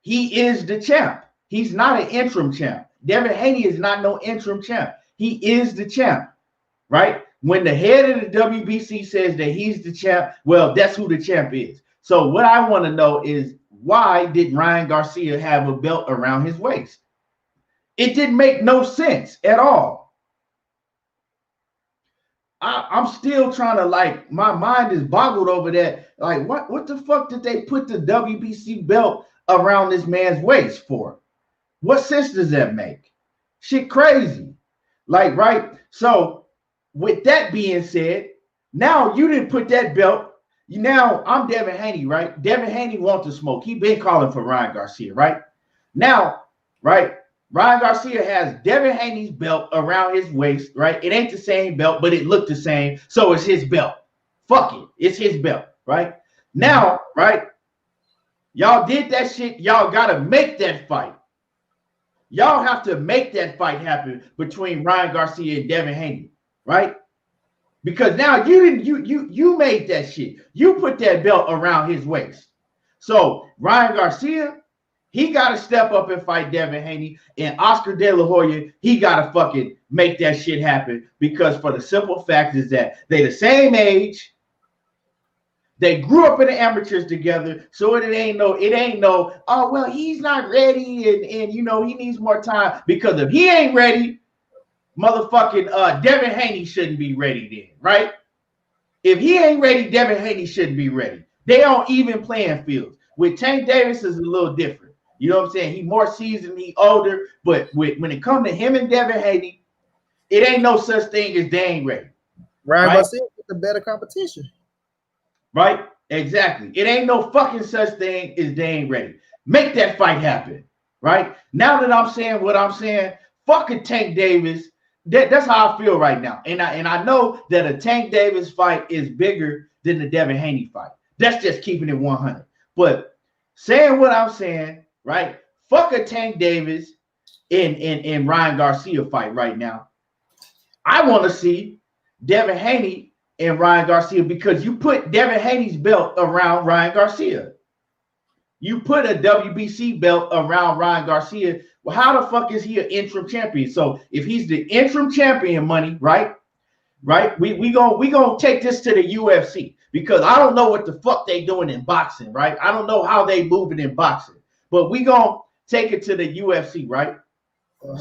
He is the champ. He's not an interim champ. Devin Haney is not no interim champ. He is the champ, right? When the head of the WBC says that he's the champ, well, that's who the champ is. So what I want to know is why did Ryan Garcia have a belt around his waist? It didn't make no sense at all. I'm still trying to, my mind is boggled over that. Like, what the fuck did they put the WBC belt around this man's waist for? What sense does that make? Shit crazy. Right? So with that being said, now you didn't put that belt. Now I'm Devin Haney, right? Devin Haney wants to smoke. He been calling for Ryan Garcia, right? Now, right? Ryan Garcia has Devin Haney's belt around his waist, right? It ain't the same belt, but it looked the same. So it's his belt. Fuck it. It's his belt, right? Now, right? Y'all did that shit. Y'all got to make that fight. Y'all have to make that fight happen between Ryan Garcia and Devin Haney, right? Because now you made that shit. You put that belt around his waist. So Ryan Garcia, he got to step up and fight Devin Haney, and Oscar De La Hoya, he got to fucking make that shit happen because for the simple fact is that they the same age. They grew up in the amateurs together, so it ain't no, oh, well, he's not ready and he needs more time. Because if he ain't ready, motherfucking Devin Haney shouldn't be ready then, right? If he ain't ready, Devin Haney shouldn't be ready. They on even playing fields. With Tank Davis is a little different. You know what I'm saying? He more seasoned, he older, but when it comes to him and Devin Haney, it ain't no such thing as they ain't ready. Ryan Garcia with the better competition. Right? Exactly. It ain't no fucking such thing as they ain't ready. Make that fight happen. Right? Now that I'm saying what I'm saying, fucking Tank Davis. That's how I feel right now. And I know that a Tank Davis fight is bigger than the Devin Haney fight. That's just keeping it 100. But saying what I'm saying, right? Fuck a Tank Davis in Ryan Garcia fight right now. I want to see Devin Haney and Ryan Garcia because you put Devin Haney's belt around Ryan Garcia. You put a WBC belt around Ryan Garcia Well, how the fuck is he an interim champion? So if he's the interim champion, money, right? Right? We gonna take this to the UFC because I don't know what the fuck they doing in boxing, right? I don't know how they moving in boxing, but we gonna take it to the UFC, right?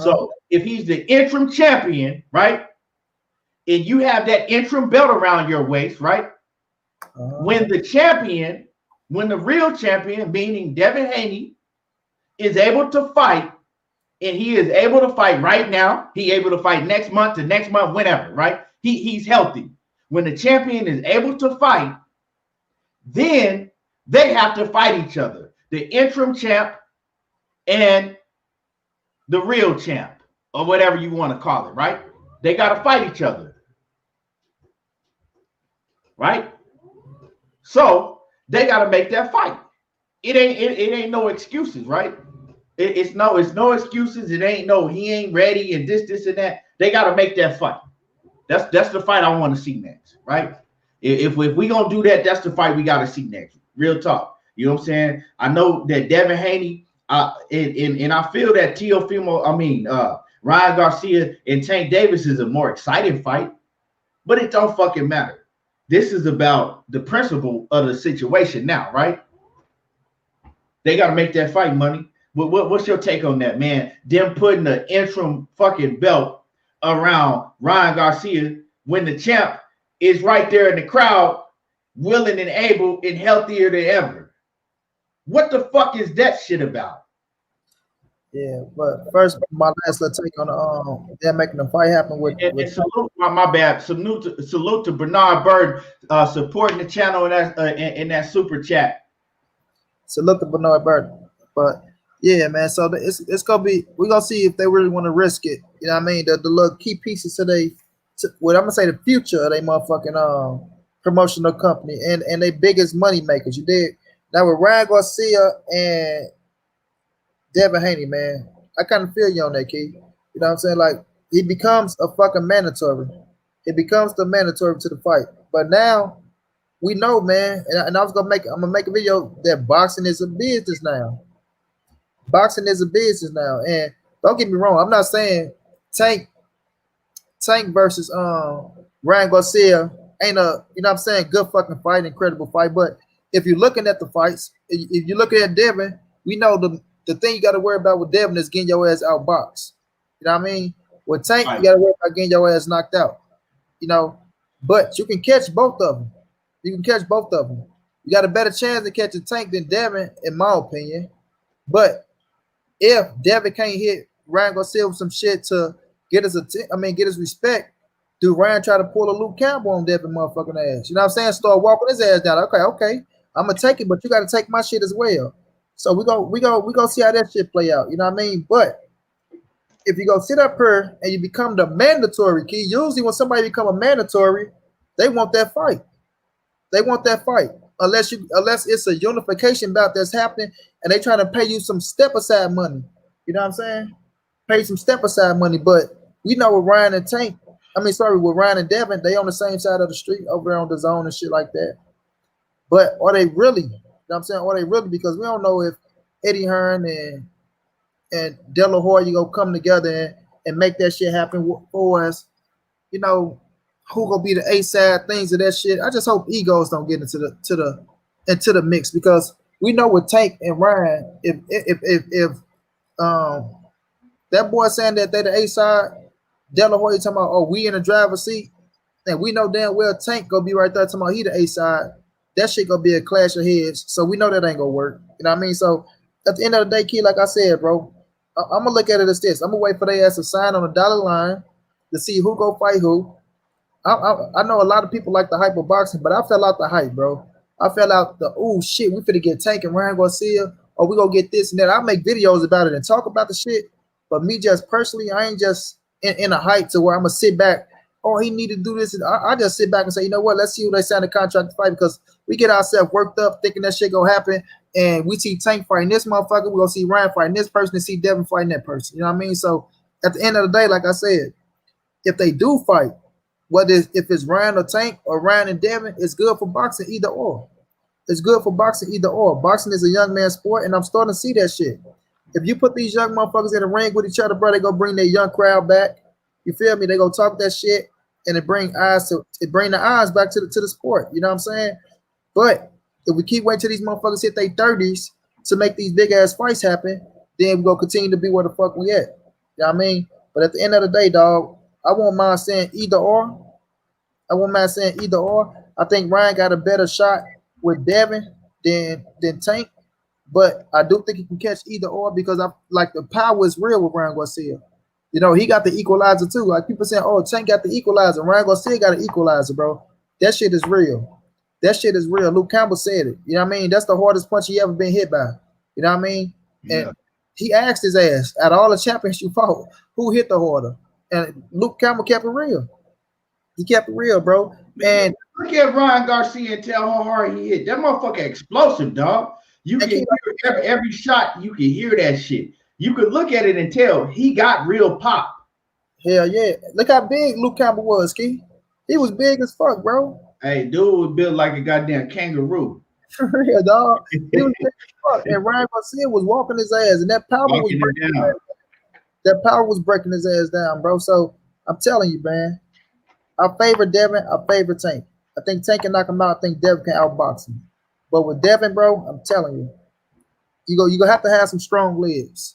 So if he's the interim champion, right, and you have that interim belt around your waist, right? When the real champion, meaning Devin Haney, is able to fight, and he is able to fight right now, he able to fight next month, whenever, right? He's healthy. When the champion is able to fight, then they have to fight each other. The interim champ and the real champ, or whatever you want to call it, right? They got to fight each other, right? So they got to make that fight. It ain't no excuses, right? It's no excuses. It ain't no he ain't ready and this and that. They got to make that fight. That's the fight I want to see next, right? If we gonna do that, that's the fight we got to see next. Real talk. You know what I'm saying? I know that Devin Haney, and I feel that Ryan Garcia and Tank Davis is a more exciting fight, but it don't fucking matter. This is about the principle of the situation now, right? They got to make that fight, money. What's your take on that, man? Them putting the interim fucking belt around Ryan Garcia when the champ is right there in the crowd, willing and able and healthier than ever. What the fuck is that shit about? Yeah, but first, my last little take on they're making the fight happen with salute, my bad. Salute to Bernard Bird supporting the channel in that super chat. Salute to Bernard Bird. But yeah, man. So it's gonna be. We're gonna see if they really want to risk it. You know what I mean? The little key pieces today. What I'm gonna say, the future of they motherfucking promotional company and they biggest money makers. You did now with Ryan Garcia and Devin Haney, man. I kind of feel you on that, Key. You know what I'm saying? Like he becomes a fucking mandatory. It becomes the mandatory to the fight. But now we know, man. And I'm gonna make a video that boxing is a business now. Boxing is a business now, and don't get me wrong. I'm not saying Tank versus Ryan Garcia ain't a, you know what I'm saying, good fucking fight, incredible fight. But if you're looking at the fights, if you're looking at Devin, we know the thing you got to worry about with Devin is getting your ass outboxed. You know what I mean? With Tank, you got to worry about getting your ass knocked out. You know, but you can catch both of them. You can catch both of them. You got a better chance to catch a Tank than Devin, in my opinion. But if Devin can't hit Ryan Garcia with some shit to get his respect, do Ryan try to pull a Luke Campbell on Devin motherfucking ass? You know what I'm saying? Start walking his ass down. Okay, I'm gonna take it, but you got to take my shit as well. So we go see how that shit play out. You know what I mean? But if you go sit up here and you become the mandatory key, usually when somebody become a mandatory, they want that fight. They want that fight. Unless it's a unification bout that's happening and they trying to pay you some step aside money. You know what I'm saying? Pay some step aside money. But we know with Ryan and Tank, with Ryan and Devin, they on the same side of the street over there on the zone and shit like that. But are they really? You know what I'm saying? Are they really? Because we don't know if Eddie Hearn and De La Hoya go come together and make that shit happen for us. You know, who gonna be the A side things of that shit? I just hope egos don't get into the mix, because we know with Tank and Ryan, if that boy saying that they the A side, De La Hoya talking about, oh, we in the driver's seat, and we know damn well Tank gonna be right there talking about he the A side. That shit gonna be a clash of heads. So we know that ain't gonna work. You know what I mean? So at the end of the day, Key, like I said, bro, I'm gonna look at it as this. I'm gonna wait for their ass to sign on the dotted line to see who go fight who. I know a lot of people like the hype of boxing, but I fell out the hype, bro. I fell out the, oh shit, we finna get Tank and Ryan Garcia, or we gonna get this and that. I make videos about it and talk about the shit, but me just personally, I ain't just in a hype to where I'm gonna sit back. Oh, he need to do this. And I just sit back and say, you know what? Let's see who they sign a contract to fight, because we get ourselves worked up thinking that shit gonna happen, and we see Tank fighting this motherfucker, we gonna see Ryan fighting this person, and see Devin fighting that person. You know what I mean? So at the end of the day, like I said, if they do fight, if it's Ryan or Tank or Ryan and Devin, it's good for boxing either or. It's good for boxing either or. Boxing is a young man's sport, and I'm starting to see that shit. If you put these young motherfuckers in the ring with each other, bro, they gonna bring their young crowd back. You feel me? They gonna talk that shit, and it bring the eyes back to the sport. You know what I'm saying? But if we keep waiting till these motherfuckers hit their 30s to make these big ass fights happen, then we gonna continue to be where the fuck we at. You know what I mean? But at the end of the day, dog, I won't mind saying either or. I won't mind saying either or. I think Ryan got a better shot with Devin than Tank, but I do think he can catch either or because I like the power is real with Ryan Garcia. You know, he got the equalizer too. Like people saying, oh, Tank got the equalizer. Ryan Garcia got an equalizer, bro. That shit is real. That shit is real. Luke Campbell said it. You know what I mean? That's the hardest punch he ever been hit by. You know what I mean? Yeah. And he asked his ass out of all the champions you fought, who hit the harder? And Luke Campbell kept it real. He kept it real, bro. And look at Ryan Garcia and tell how hard he hit. That motherfucker explosive, dog. You can hear every shot. You can hear that shit. You could look at it and tell he got real pop. Hell yeah. Look how big Luke Campbell was, Key. He was big as fuck, bro. Hey, dude was built like a goddamn kangaroo. For real, dog. He was big as fuck. And Ryan Garcia was walking his ass, and that power was breaking his ass. That power was breaking his ass down, bro. So I'm telling you, man. I favor Devin. I favor Tank. I think Tank can knock him out. I think Devin can outbox him. But with Devin, bro, I'm telling you, you're gonna have to have some strong legs.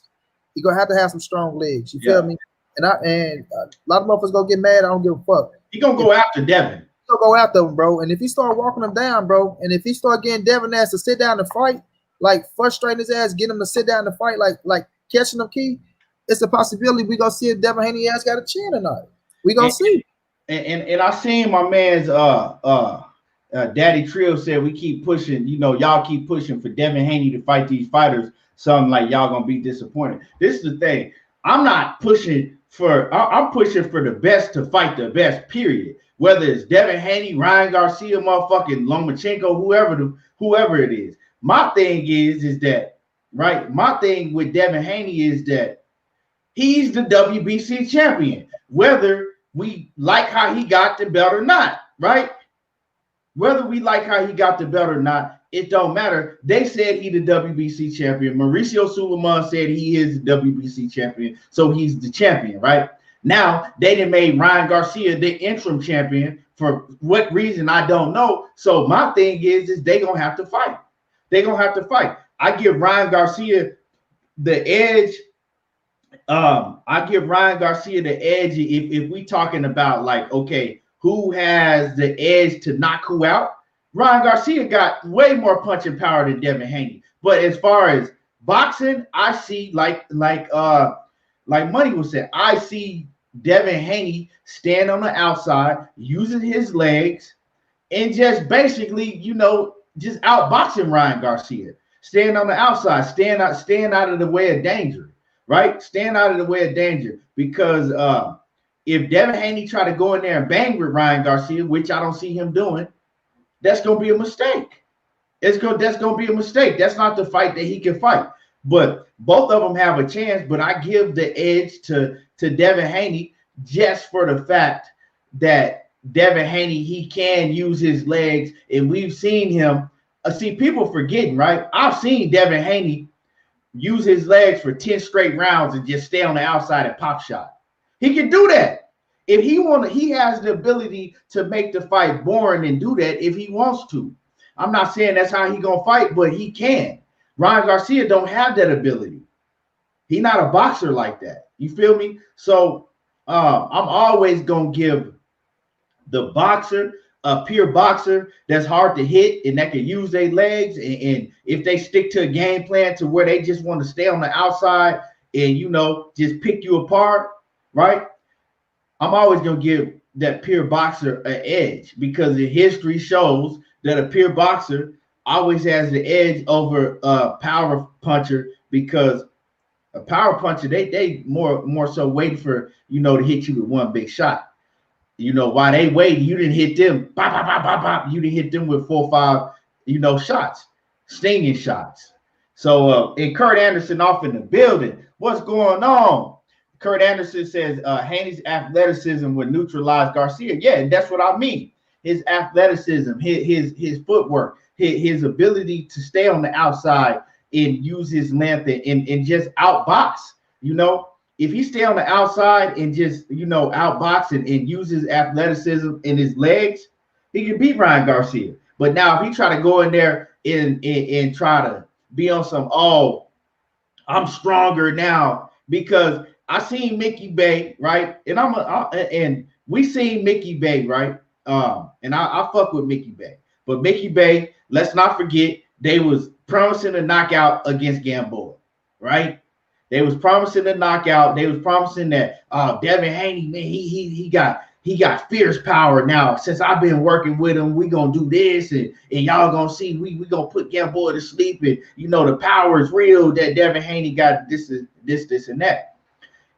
You're gonna have to have some strong legs. You feel me? And a lot of motherfuckers gonna get mad. I don't give a fuck. He gonna go after Devin. He'll go after him, bro. And if he start walking him down, bro, and if he start getting Devin ass to sit down and fight, like frustrating his ass, getting him to sit down and fight, like catching him, Key, it's a possibility we gonna see if Devin Haney ass got a chin or not. We gonna see. And I seen my man's Daddy Trill said we keep pushing, y'all keep pushing for Devin Haney to fight these fighters. Something like y'all gonna be disappointed. This is the thing. I'm pushing for the best to fight the best, period. Whether it's Devin Haney, Ryan Garcia, motherfucking Lomachenko, whoever it is. My thing is that, right? My thing with Devin Haney is that he's the WBC champion. Whether we like how he got the belt or not, right? Whether we like how he got the belt or not, it don't matter. They said he the WBC champion. Mauricio Suleiman said he is the WBC champion, so he's the champion, right? Now, they done made Ryan Garcia the interim champion. For what reason, I don't know. So my thing is they going to have to fight. They're going to have to fight. I give Ryan Garcia the edge. I give Ryan Garcia the edge if we talking about like, okay, who has the edge to knock who out? Ryan Garcia got way more punching power than Devin Haney. But as far as boxing, I see like Money was saying, I see Devin Haney stand on the outside, using his legs, and just basically, just outboxing Ryan Garcia. Stand on the outside, stand out of the way of danger, right? Stand out of the way of danger. Because if Devin Haney try to go in there and bang with Ryan Garcia, which I don't see him doing, that's gonna be a mistake. That's gonna be a mistake. That's not the fight that he can fight. But both of them have a chance. But I give the edge to Devin Haney just for the fact that Devin Haney, he can use his legs, and we've seen him. See, people forgetting, right? I've seen Devin Haney use his legs for 10 straight rounds and just stay on the outside and pop shot. He can do that. If he has the ability to make the fight boring and do that if he wants to. I'm not saying that's how he gonna fight, but he can. Ryan Garcia don't have that ability. He's not a boxer like that. You feel me? So I'm always gonna give the boxer, a pure boxer that's hard to hit and that can use their legs, and if they stick to a game plan to where they just want to stay on the outside and just pick you apart, right? I'm always gonna give that pure boxer an edge because the history shows that a pure boxer always has the edge over a power puncher, because a power puncher, they more so waiting for to hit you with one big shot. While they wait, you didn't hit them. Bop, bop, bop, bop, bop. You didn't hit them with 4 or 5, shots, stinging shots. So, and Kurt Anderson off in the building. What's going on? Kurt Anderson says Haney's athleticism would neutralize Garcia. Yeah, and that's what I mean. His athleticism, his footwork, his ability to stay on the outside and use his length and just outbox. You know, if he stay on the outside and just outbox and use his athleticism and his legs, he can beat Ryan Garcia. But now if he try to go in there and try to be on some I'm stronger now, because I seen Mickey Bay, right? And we seen Mickey Bay, right? And I fuck with Mickey Bay. But Mickey Bay, let's not forget, they was promising a knockout against Gamboa, right? They was promising a knockout. They was promising that Devin Haney, man, he got fierce power now. Since I've been working with him, we gonna do this, and y'all gonna see we gonna put Gamboa to sleep, and the power is real that Devin Haney got this and that.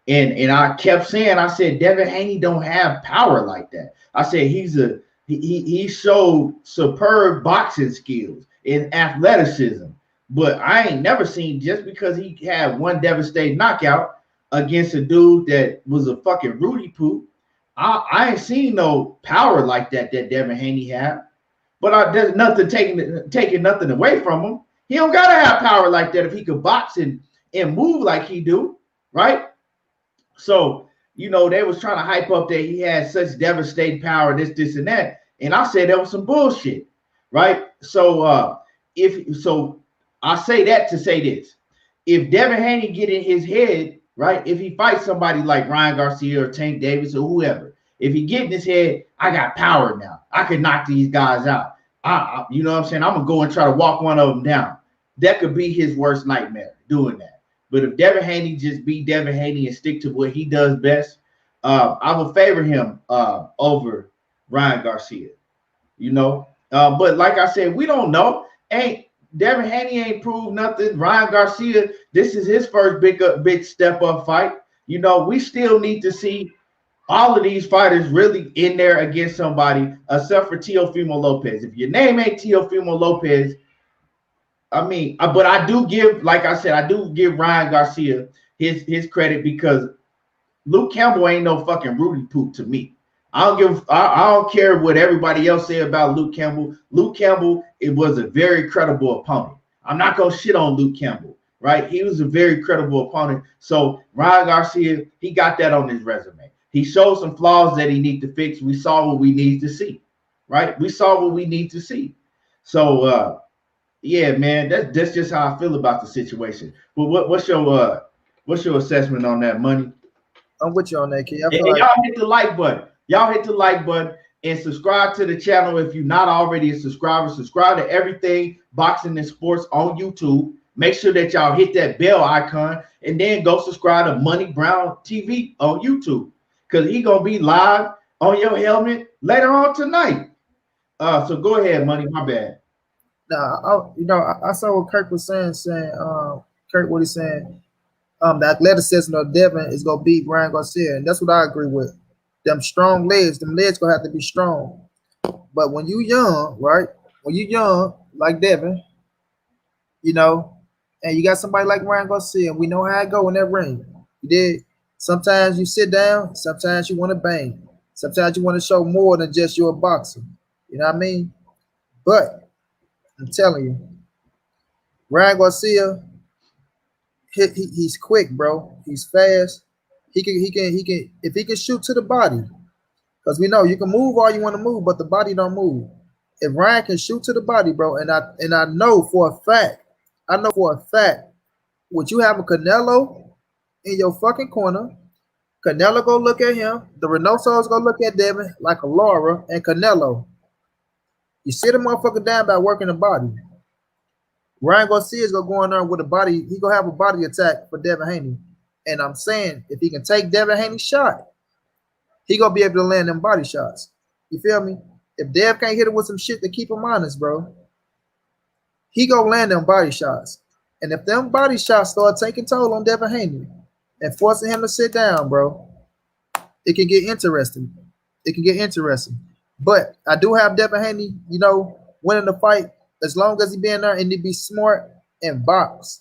And I kept saying, I said, Devin Haney don't have power like that. I said he showed superb boxing skills and athleticism, but I ain't never seen, just because he had one devastating knockout against a dude that was a fucking Rudy poop, I ain't seen no power like that Devin Haney had. But there's nothing taking nothing away from him. He don't gotta have power like that if he could box and move like he do, right? So, they was trying to hype up that he had such devastating power, this, and that. And I said that was some bullshit, right? So I say that to say this. If Devin Haney get in his head, right, if he fights somebody like Ryan Garcia or Tank Davis or whoever, if he get in his head, I got power now, I can knock these guys out. You know what I'm saying? I'm going to go and try to walk one of them down. That could be his worst nightmare, doing that. But if Devin Haney just be Devin Haney and stick to what he does best, I would favor him over Ryan Garcia. But like I said, we don't know. Devin Haney ain't proved nothing. Ryan Garcia, this is his first big step up fight. We still need to see all of these fighters really in there against somebody, except for Teofimo Lopez. If your name ain't Teofimo Lopez, but I do give, like I said, I do give Ryan Garcia his credit, because Luke Campbell ain't no fucking Rudy poop to me. I don't care what everybody else say about Luke Campbell. Luke Campbell, it was a very credible opponent. I'm not gonna shit on Luke Campbell, right? He was a very credible opponent. So Ryan Garcia, he got that on his resume. He showed some flaws that he needs to fix. We saw what we need to see, right? We saw what we need to see. So yeah, man, that's just how I feel about the situation. But what's your assessment on that, Money? I'm with you on that, kid. Y'all hit the like button. Y'all hit the like button and subscribe to the channel if you're not already a subscriber. Subscribe to everything Boxing and Sports on YouTube. Make sure that y'all hit that bell icon, and then go subscribe to Money Brown TV on YouTube, because he gonna be live on your helmet later on tonight. So go ahead, Money. My bad. I saw what Kirk was saying. Kirk, what he's saying. The athleticism of Devin is gonna beat Ryan Garcia, and that's what I agree with. Them strong legs, gonna have to be strong. But when you young, right? When you young like Devin, and you got somebody like Ryan Garcia, we know how it go in that ring. You did. Sometimes you sit down, sometimes you want to bang, sometimes you want to show more than just you're a boxer. You know what I mean? But I'm telling you, Ryan Garcia, he's quick, bro. He's fast. He can if he can shoot to the body, because we know you can move all you want to move, but the body don't move. If Ryan can shoot to the body, bro, and I know for a fact, would you have a Canelo in your fucking corner? Canelo go look at him. The Reynoso's go look at Devin like a Laura and Canelo. You sit the motherfucker down by working the body. Ryan Garcia is gonna go in there with a body. He gonna have a body attack for Devin Haney. And I'm saying, if he can take Devin Haney's shot, he gonna be able to land them body shots. You feel me? If Dev can't hit him with some shit to keep him honest, bro, he gonna land them body shots. And if them body shots start taking toll on Devin Haney and forcing him to sit down, bro, it can get interesting. But I do have Devin Haney, winning the fight, as long as he be in there and he be smart and box.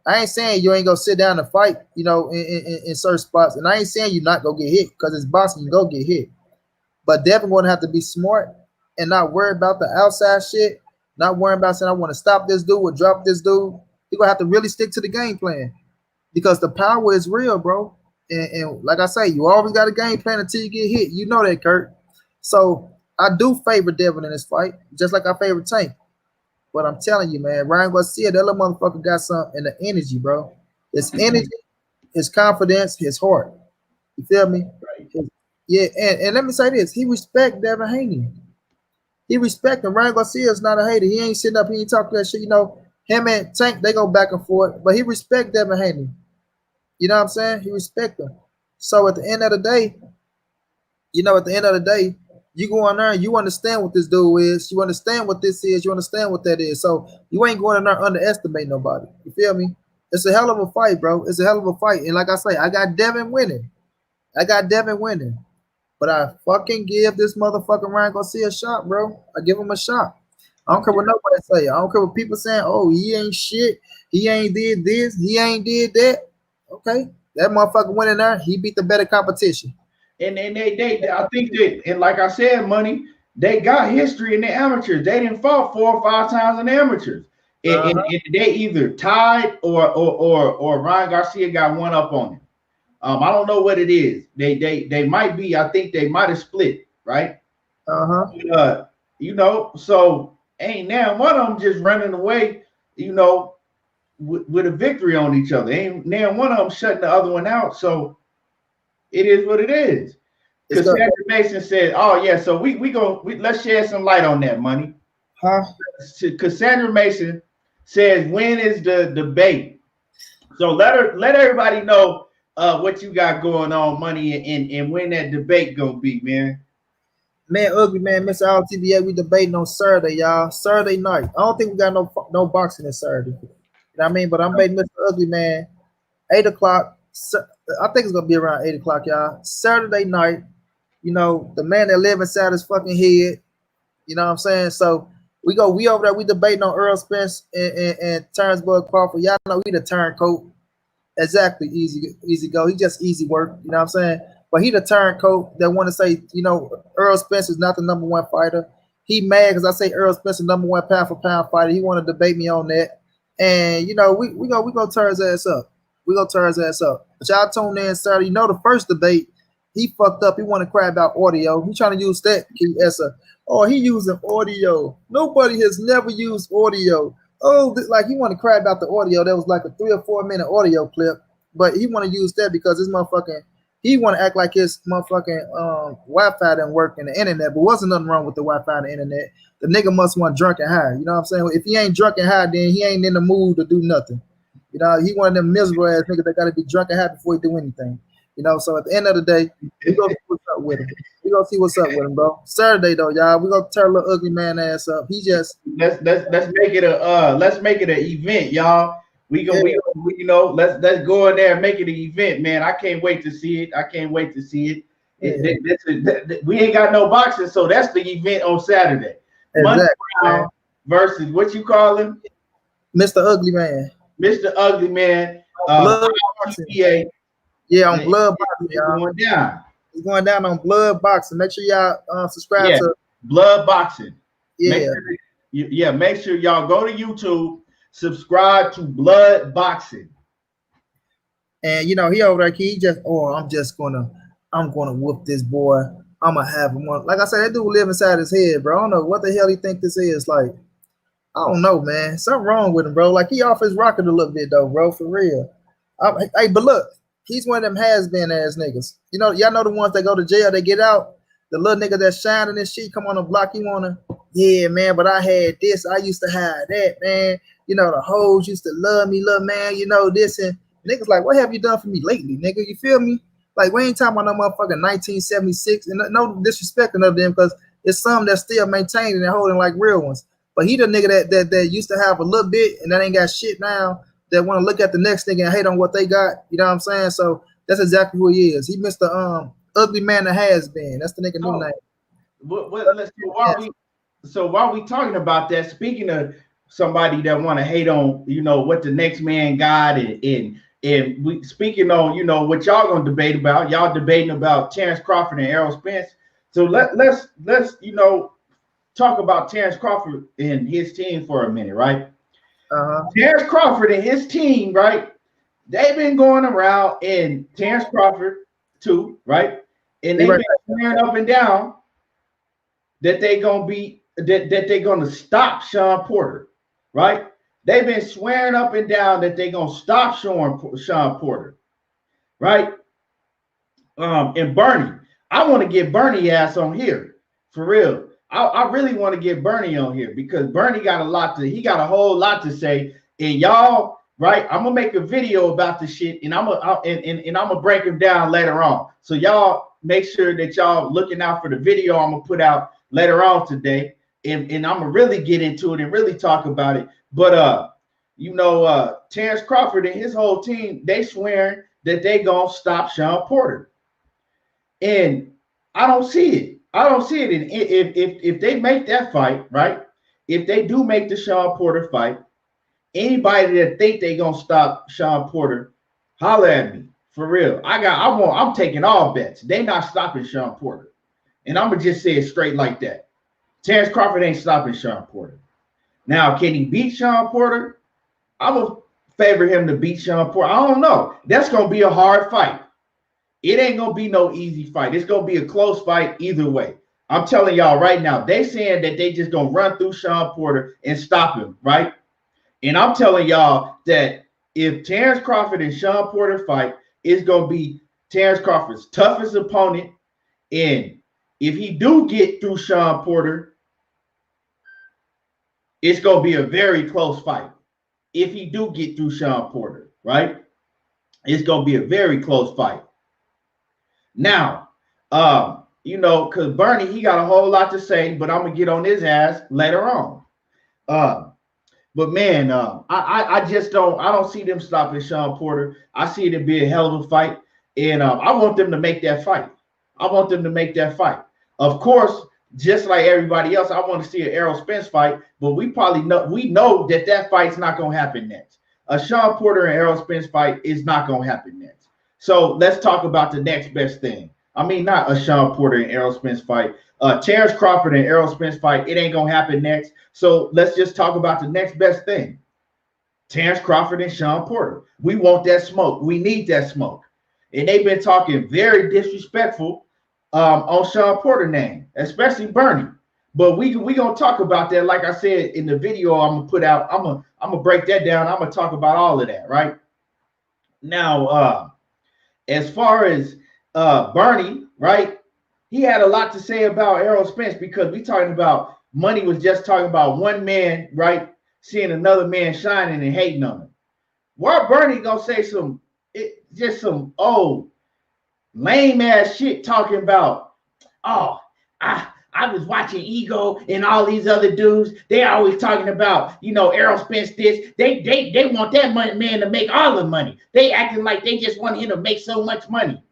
I ain't saying you ain't gonna sit down and fight, in certain spots. And I ain't saying you not gonna get hit, because it's boxing, you go get hit. But Devin gonna have to be smart and not worry about the outside shit. Not worrying about saying I want to stop this dude or drop this dude. You're gonna have to really stick to the game plan because the power is real, bro. And like I say, you always got a game plan until you get hit. You know that, Kurt. So I do favor Devin in this fight, just like I favor Tank. But I'm telling you, man, Ryan Garcia, that little motherfucker got something in the energy, bro. His energy, his confidence, his heart. You feel me? Yeah, and let me say this: he respect Devin Haney. He respect him. Ryan Garcia is not a hater. He ain't sitting up. He ain't talking that shit. You know, him and Tank, they go back and forth, but he respect Devin Haney. You know what I'm saying? He respect him. So at the end of the day, you go in there and you understand what this dude is. You understand what this is. You understand what that is. So you ain't going in there underestimate nobody. You feel me? It's a hell of a fight, bro. It's a hell of a fight. And like I say, I got Devin winning. But I fucking give this motherfucking Ryan Garcia a shot, bro. I give him a shot. I don't care what nobody say. I don't care what people saying. Oh, he ain't shit. He ain't did this. He ain't did that. Okay, that motherfucker went in there. He beat the better competition. And they I think that, and like I said, money, they got history in the amateurs. They didn't fought 4 or 5 times in the amateurs. And they either tied or Ryan Garcia got one up on him. I don't know what it is. They might be. I think they might have split, right? You know, so ain't now one of them just running away, you know, with a victory on each other. Ain't now one of them shutting the other one out. So it is what it is. Because Cassandra Mason said, "Oh yeah, so let's shed some light on that, money." Huh? Cassandra Mason says, "When is the debate?" So let everybody know what you got going on, money, and when that debate gonna be, man. Man, ugly man, Mr. LTBA, we debating on Saturday, y'all. Saturday night. I don't think we got no boxing this Saturday. You know what I mean? But I'm betting Mr. Ugly Man, 8 o'clock. I think it's gonna be around 8 o'clock, y'all. Saturday night. You know, the man that live inside his fucking head. You know what I'm saying? So we over there, we debating on Earl Spence and Terence Crawford. Y'all know he the turncoat. Exactly, easy go. He just easy work. You know what I'm saying? But he the turncoat that want to say, you know, Earl Spence is not the #1 fighter. He mad because I say Earl Spence is #1 pound for pound fighter. He want to debate me on that. And you know, we gonna tear his ass up. We gonna tear his ass up. But y'all tune in Saturday. You know the first debate, he fucked up. He want to cry about audio. He trying to use that as a, oh, he using audio. Nobody has never used audio. Oh, like he want to cry about the audio. That was like a 3 or 4 minute audio clip. But he want to use that because his motherfucking, he want to act like his motherfucking Wi-Fi didn't work in the internet, but wasn't nothing wrong with the Wi-Fi and the internet. The nigga must want drunk and high. You know what I'm saying? If he ain't drunk and high, then he ain't in the mood to do nothing. You know, he one of them miserable ass niggas that got to be drunk and high before he do anything. You know, so at the end of the day, we gonna see what's up with him. We gonna see what's up with him, bro. Saturday though, y'all, we gonna tear little ugly man ass up. He just let's make it an event, y'all. We you know, let's go in there and make it an event, man. I can't wait to see it. We ain't got no boxing, so that's the event on Saturday. Exactly. Brown versus what you call him? Mr. Ugly Man. Mr. Ugly Man. Blood boxing. Yeah, on Blood Boxing, y'all. Going down. It's going down on Blood Boxing. Make sure y'all subscribe to Blood Boxing. Yeah. Make sure y'all go to YouTube, subscribe to Blood Boxing. And you know, he over there, he just, I'm gonna whoop this boy. I'm gonna have him one. Like I said, that dude live inside his head, bro. I don't know what the hell he think this is. Like, I don't know, man. Something wrong with him, bro. Like he off his rocket a little bit though, bro, for real. Hey, but look, he's one of them has-been ass niggas. You know, y'all know the ones that go to jail, they get out. The little nigga that's shining this shit, come on the block, he wanna, yeah, man, but I had this, I used to have that, man. You know, the hoes used to love me, little man, you know, this, and niggas like, what have you done for me lately, nigga? You feel me? Like, we ain't talking about no motherfucking 1976, and no disrespect of them, because it's some that's still maintaining and holding like real ones. But he the nigga that used to have a little bit, and that ain't got shit now, that want to look at the next nigga and hate on what they got. You know what I'm saying? So that's exactly who he is. He Mr. Ugly Man that has been. That's the nigga new name. So while we talking about that, speaking of somebody that want to hate on, you know, what the next man got, and we speaking on, you know, what y'all gonna debate about. Y'all debating about Terence Crawford and Errol Spence. So let's you know, talk about Terence Crawford and his team for a minute, right? Uh-huh. Terence Crawford and his team, right? They've been going around, and Terence Crawford too, right? And they've been swearing up and down that they're gonna stop Shawn Porter, right? They've been swearing up and down that they're gonna stop Shawn Porter, right? And Bernie, I want to get Bernie ass on here for real. I really want to get Bernie on here because Bernie got a whole lot to say, and y'all, right? I'm gonna make a video about the shit, and I'm gonna break him down later on. So y'all make sure that y'all looking out for the video I'm gonna put out later on today, and I'm gonna really get into it and really talk about it. But Terence Crawford and his whole team, they swearing that they gonna stop Shawn Porter, and I don't see it. I don't see it. And if they make that fight, right? If they do make the Shawn Porter fight, anybody that think they gonna stop Shawn Porter, holler at me for real. I'm taking all bets. They not stopping Shawn Porter, and I'm gonna just say it straight like that. Terence Crawford ain't stopping Shawn Porter. Now, can he beat Shawn Porter? I would favor him to beat Shawn Porter. I don't know. That's gonna be a hard fight. It ain't gonna be no easy fight. It's gonna be a close fight either way. I'm telling y'all right now, they saying that they just gonna run through Shawn Porter and stop him, right? And I'm telling y'all that if Terence Crawford and Shawn Porter fight, it's gonna be Terence Crawford's toughest opponent. And if he do get through Shawn Porter, it's gonna be a very close fight. If he do get through Shawn Porter, right? It's gonna be a very close fight. Now, because Bernie, he got a whole lot to say, but I'm gonna get on his ass later on. But man, I just don't see them stopping Shawn Porter. I see it to be a hell of a fight, and I want them to make that fight. Of course, just like everybody else, I want to see an Errol Spence fight, but we know that fight's not gonna happen next. A Shawn Porter and Errol Spence fight is not gonna happen next. So let's talk about the next best thing. I mean, not a Shawn Porter and Errol Spence fight. Terence Crawford and Errol Spence fight, it ain't going to happen next. So let's just talk about the next best thing. Terence Crawford and Shawn Porter. We want that smoke. We need that smoke. And they've been talking very disrespectful on Shawn Porter's name, especially Bernie. But we going to talk about that. Like I said in the video I'm going to put out, I'm going to break that down. I'm going to talk about all of that, right? Now, as far as Bernie, right? He had a lot to say about Errol Spence because we talking about money was just talking about one man, right? Seeing another man shining and hating on him. Why Bernie gonna say some old lame ass shit talking about, oh, I was watching Ego and all these other dudes. They always talking about, Errol Spence this. They want that man to make all the money. They acting like they just want him to make so much money.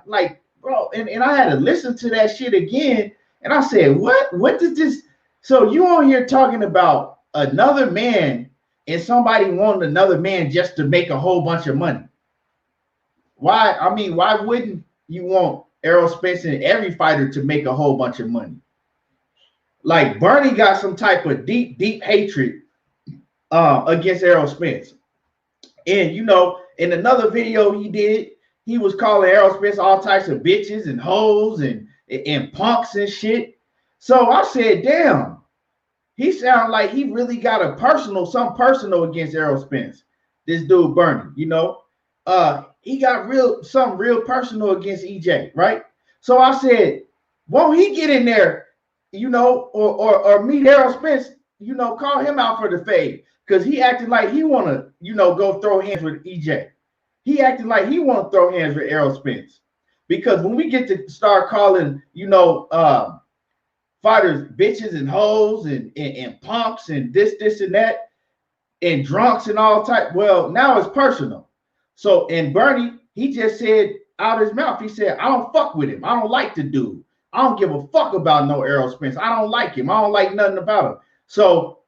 Like, bro, and I had to listen to that shit again. And I said, what did this? So you on here talking about another man and somebody wanting another man just to make a whole bunch of money. Why? I mean, why wouldn't you want Errol Spence and every fighter to make a whole bunch of money? Like Bernie got some type of deep hatred against Errol Spence. And, in another video he did, he was calling Errol Spence all types of bitches and hoes and punks and shit. So I said, damn, he sounded like he really got something personal against Errol Spence. This dude Bernie, he got something real personal against EJ, right? So I said, won't he get in there, or meet Errol Spence, call him out for the fade, because he acted like he want to, go throw hands with EJ. He acted like he want to throw hands with Errol Spence. Because when we get to start calling, fighters bitches and hoes and punks and this and that and drunks and all type, well, now it's personal. So, and Bernie, he just said out his mouth, he said, I don't fuck with him. I don't like the dude. I don't give a fuck about no Errol Spence. I don't like him. I don't like nothing about him. So,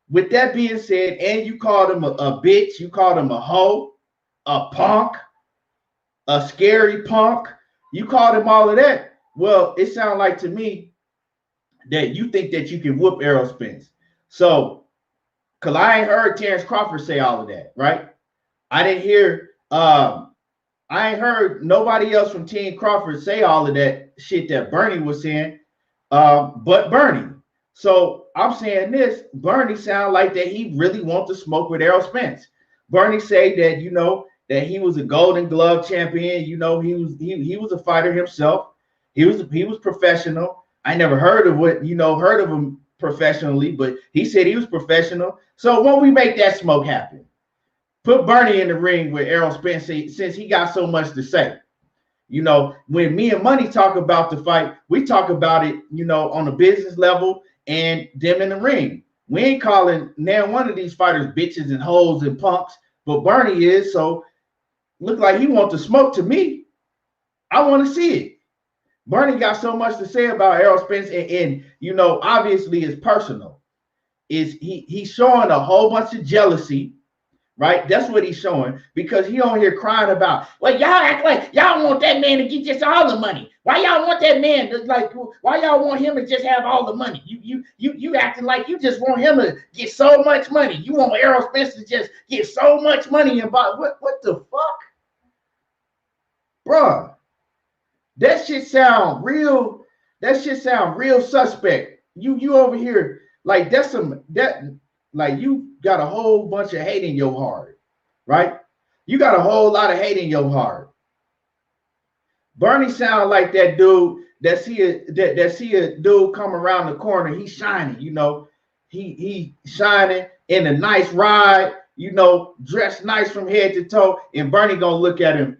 with that being said, and you called him a bitch, you called him a hoe, a punk, a scary punk. You called him all of that. Well, it sounds like to me that you think that you can whoop Errol Spence. So, cause I ain't heard Terence Crawford say all of that, right? I didn't hear I ain't heard nobody else from Team Crawford say all of that shit that Bernie was saying, but Bernie. So I'm saying this, Bernie sound like that he really wants to smoke with Errol Spence. Bernie say that, that he was a Golden Glove champion. He was a fighter himself. He was professional. I never heard of him professionally, but he said he was professional. So when we make that smoke happen, put Bernie in the ring with Errol Spence since he got so much to say. When me and Money talk about the fight, we talk about it, on a business level and them in the ring. We ain't calling now one of these fighters bitches and hoes and punks, but Bernie is. So look like he wants to smoke to me. I want to see it. Bernie got so much to say about Errol Spence, and obviously it's personal. He's showing a whole bunch of jealousy. Right, that's what he's showing, because he on here crying about, well, y'all act like y'all want that man to get just all the money. Why y'all want that man to, like? Why y'all want him to just have all the money? You acting like you just want him to get so much money. You want Errol Spence to just get so much money and buy what the fuck, bruh? That shit sound real. That shit sound real suspect. You over here like like you got a whole bunch of hate in your heart, right? You got a whole lot of hate in your heart. Bernie sound like that dude that see a dude come around the corner. He's shining, he shining in a nice ride, dressed nice from head to toe, and Bernie gonna look at him.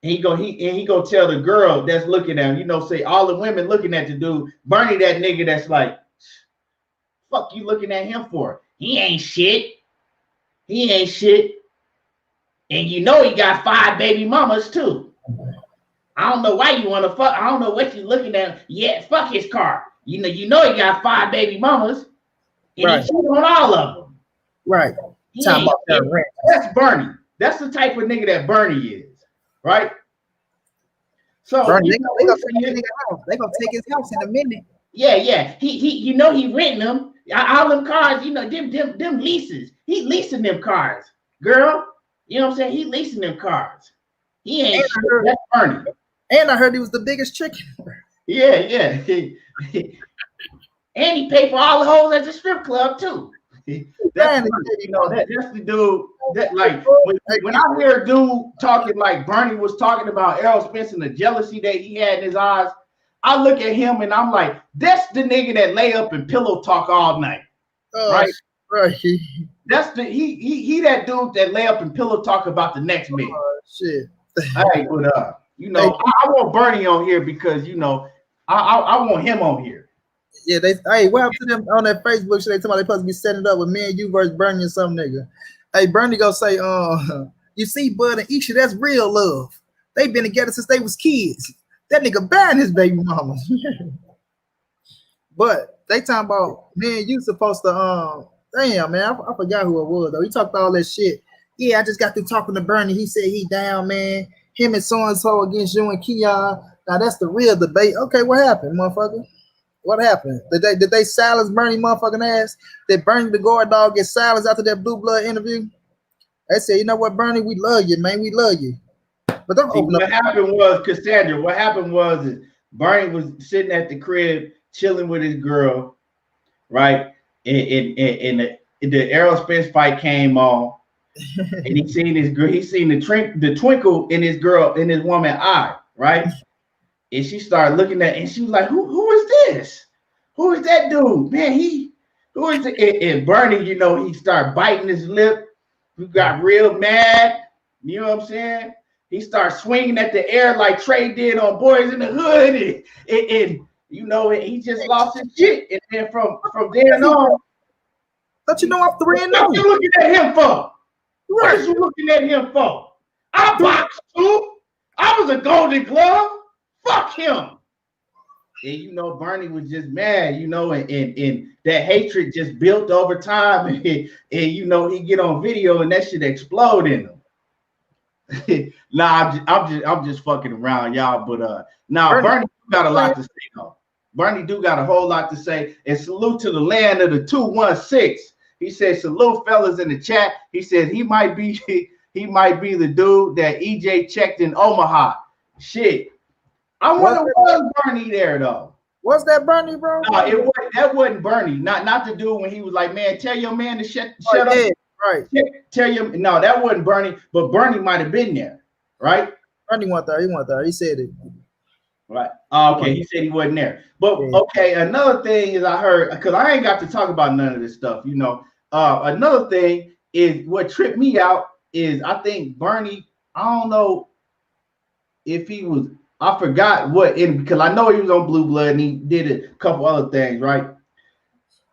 He gonna tell the girl that's looking at him, say all the women looking at the dude. Bernie, that nigga that's like, fuck you looking at him for? He ain't shit. He ain't shit. And he got 5 baby mamas too. I don't know why you want to fuck. I don't know what you looking at. Yeah, fuck his car. He got 5 baby mamas. And right. He cheated on all of them. Right. That's Bernie. That's the type of nigga that Bernie is. Right? So Bernie, they gonna take his house in a minute. Yeah. He renting them. All them cars, them leases. He leasing them cars, girl. You know what I'm saying? He leasing them cars. He ain't shit. That's Bernie. And I heard he was the biggest chicken. Yeah. And he paid for all the hoes at the strip club too. That's the dude that, like, when I hear a dude talking like Bernie was talking about Errol Spence and the jealousy that he had in his eyes, I look at him and I'm like, that's the nigga that lay up and pillow talk all night. Right? That's he that dude that lay up and pillow talk about the next man. Shit. All right, but I want Bernie on here because I want him on here. Yeah, what happened to them on that Facebook shit? They talking about they supposed to be setting it up with me and you versus Bernie or some nigga. Hey, Bernie gonna say, you see, Bud and Isha, that's real love. They've been together since they was kids. That nigga banned his baby mamas. But they talking about, man, you supposed to damn, man, I forgot who it was though. He talked all that shit. Yeah, I just got through talking to Bernie. He said he down, man. Him and so against you and Keon. Now that's the real debate. Okay, what happened, motherfucker? What happened? Did they silence Bernie motherfucking ass? Did Bernie the guard dog get silenced after that Blue Blood interview? They said, you know what, Bernie, we love you, man. We love you. But don't open up. What happened was, Cassandra, what happened was Bernie was sitting at the crib chilling with his girl, right? And the Errol Spence fight came on, and he seen his girl, he seen the twinkle in his woman eye, right? And she started looking at, and she was like, who is this? Who is that dude? Man, who is it? And Bernie, he started biting his lip. He got real mad. You know what I'm saying? He started swinging at the air like Trey did on Boys in the Hood. And he just lost his shit. And then from then on. Don't you know I'm 3-0? What you looking at him for? What is you looking at him for? I boxed too. I was a Golden Glove. Fuck him. And Bernie was just mad, and that hatred just built over time, and he get on video and that shit explode in him. Nah, I'm just fucking around, y'all. But Bernie got a lot to say though. Bernie do got a whole lot to say. And salute to the land of the 216. He said, salute fellas in the chat. He said he might be the dude that EJ checked in Omaha. Shit. I wonder was Bernie there though. Was that Bernie, bro? No, that wasn't Bernie. Not the dude when he was like, man, tell your man to shut up. Right. Tell him. No, that wasn't Bernie, but Bernie might have been there, right? Bernie went there. He went there. He said it. Right. Okay. He said he wasn't there. But okay, another thing is I heard, because I ain't got to talk about none of this stuff, you know. Another thing is what tripped me out is I think Bernie, I don't know if he was, I forgot what, because I know he was on Blue Blood and he did a couple other things, right?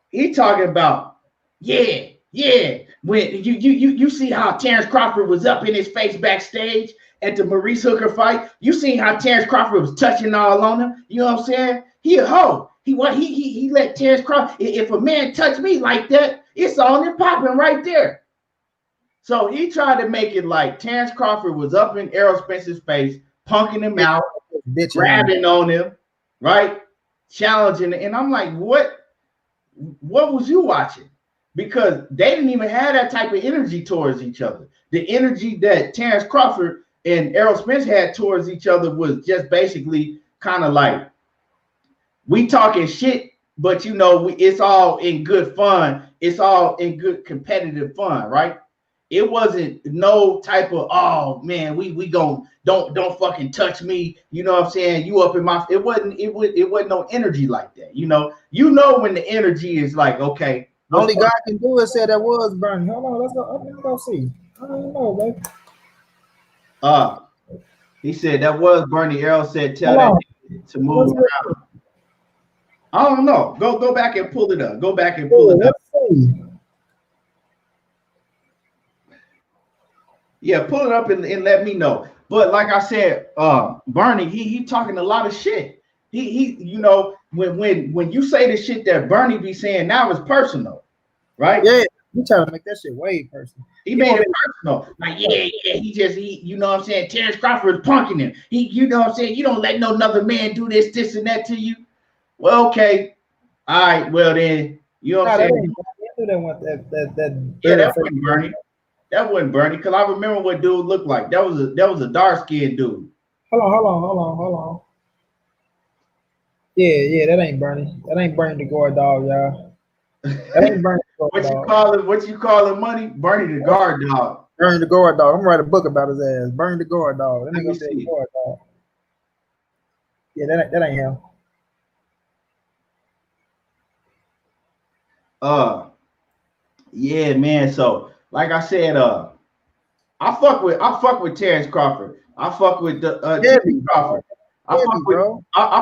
He talking about, yeah. When you see how Terence Crawford was up in his face backstage at the Maurice Hooker fight. You seen how Terence Crawford was touching all on him. You know what I'm saying? He a hoe. He let Terence Crawford. If a man touch me like that, it's on and popping right there. So he tried to make it like Terence Crawford was up in Errol Spence's face, punking him out, grabbing on him, right? Challenging it. And I'm like, what was you watching? Because they didn't even have that type of energy towards each other. The energy that Terence Crawford and Errol Spence had towards each other was just basically kind of like, we talking shit, but you know, it's all in good fun. It's all in good competitive fun, right? It wasn't no type of, oh man, we don't fucking touch me. You know what I'm saying? You up in my, it wasn't no energy like that. You know when the energy is like, okay. Only God can do it. Said that was Bernie. Hold on, let's go see. I don't know, man. He said that was Bernie. Errol said, tell that to move around. I don't know. Go back and pull it up. Go back and pull it up. Yeah, pull it up and let me know. But like I said, Bernie, he talking a lot of shit. He you know, when you say the shit that Bernie be saying now is personal, right? Yeah, you trying to make that shit way personal. He made it personal. Like, he you know what I'm saying? Terence Crawford is punking him. You know what I'm saying? You don't let no other man do this, and that to you. Well, okay. All right, well then, you know what I'm saying? That wasn't Bernie. That wasn't Bernie, because I remember what dude looked like. That was a dark-skinned dude. Hold on. Yeah, that ain't Bernie. That ain't Bernie the guard dog, y'all. That ain't Bernie the guard dog. What you call it, money? Bernie the guard dog. Bernie the guard dog. I'm gonna write a book about his ass. Bernie the guard dog. Let me say guard dog. Yeah, that ain't him. Yeah, man. So, like I said, I fuck with Terence Crawford. I fuck with Terence Crawford. I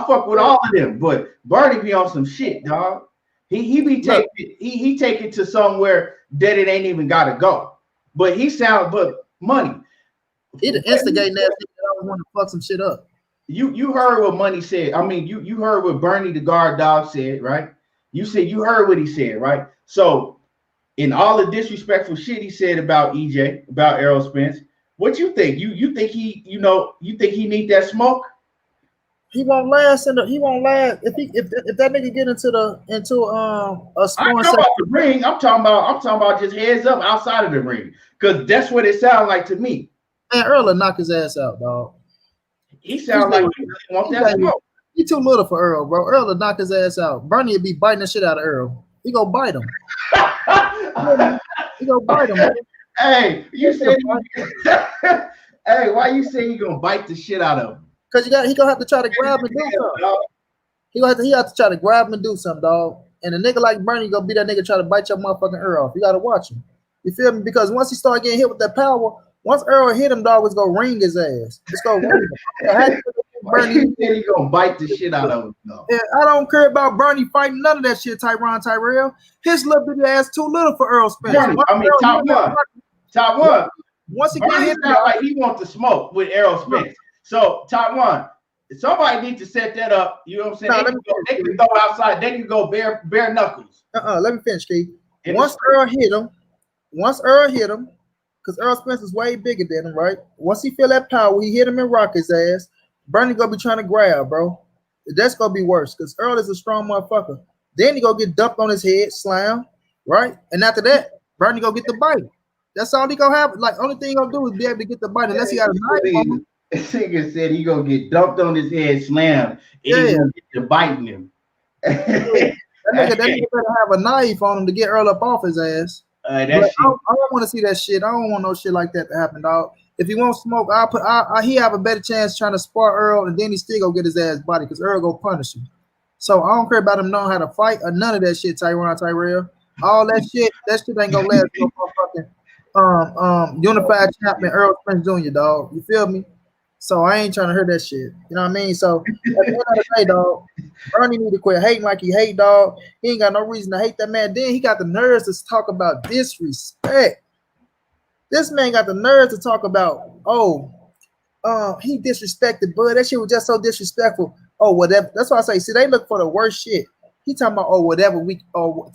fuck with all of them, but Bernie be on some shit, dog. He take it to somewhere that it ain't even gotta go. But money. He the instigating that shit. I always want to fuck some shit up. You heard what Money said. I mean, you heard what Bernie the guard dog said, right? You heard what he said, right? So, in all the disrespectful shit he said about EJ, about Errol Spence, what you think? You think he need that smoke? He won't last he won't last if that nigga get into a scoring. I'm talking about the ring. I'm talking about just heads up outside of the ring, because that's what it sounds like to me. Man, Earl will knock his ass out, dog. He sounds like he really wants that smoke. He too little for Earl, bro. Earl will knock his ass out. Bernie will be biting the shit out of Earl. He gonna bite him. He gonna bite him. Bro. Hey, you said hey, why you say he gonna bite the shit out of him? Because he gonna have to try to grab him and do something. He have to try to grab him and do something, dog. And a nigga like Bernie gonna be that nigga try to bite your motherfucking Earl off. You gotta watch him. You feel me? Because once he start getting hit with that power, once Earl hit him, dog, it's gonna ring his ass. It's gonna ring him. Bernie said he gonna bite the shit out of him. No. Yeah, I don't care about Bernie fighting none of that shit, Tyrell. His little bitty ass too little for Earl Spence. Top one. Once he get hit, like he wants to smoke with Errol Spence. So top one, somebody needs to set that up. You know what I'm saying? They can go outside. They can go bare knuckles. Let me finish, Keith. Once Earl hit him, because Errol Spence is way bigger than him, right? Once he feel that power, he hit him and rock his ass. Bernie gonna be trying to grab, bro. That's gonna be worse because Earl is a strong motherfucker. Then he gonna get dumped on his head, slam, right? And after that, Bernie gonna get the bite. That's all he gonna have. Like, only thing he gonna do is be able to get the bite unless he got a knife on him. This nigga said he gonna get dumped on his head, slammed, and he Yeah. gonna get to biting him. That nigga better have a knife on him to get Earl up off his ass. But I don't want to see that shit. I don't want no shit like that to happen, dog. If he won't smoke, he have a better chance trying to spar Earl, and then he still gonna get his ass body because Earl gonna punish him. So I don't care about him knowing how to fight or none of that shit, Tyrell. All that shit ain't gonna last no motherfucking unified champion Earl Spence Jr., dog. You feel me? So I ain't trying to hear that shit. You know what I mean? So at the end of the day, dog, Bernie need to quit hating like he hate, dog. He ain't got no reason to hate that man. Then he got the nerves to talk about disrespect. This man got the nerves to talk about, he disrespected Bud. That shit was just so disrespectful. Oh, whatever. That's why I say, see, they look for the worst shit. He talking about,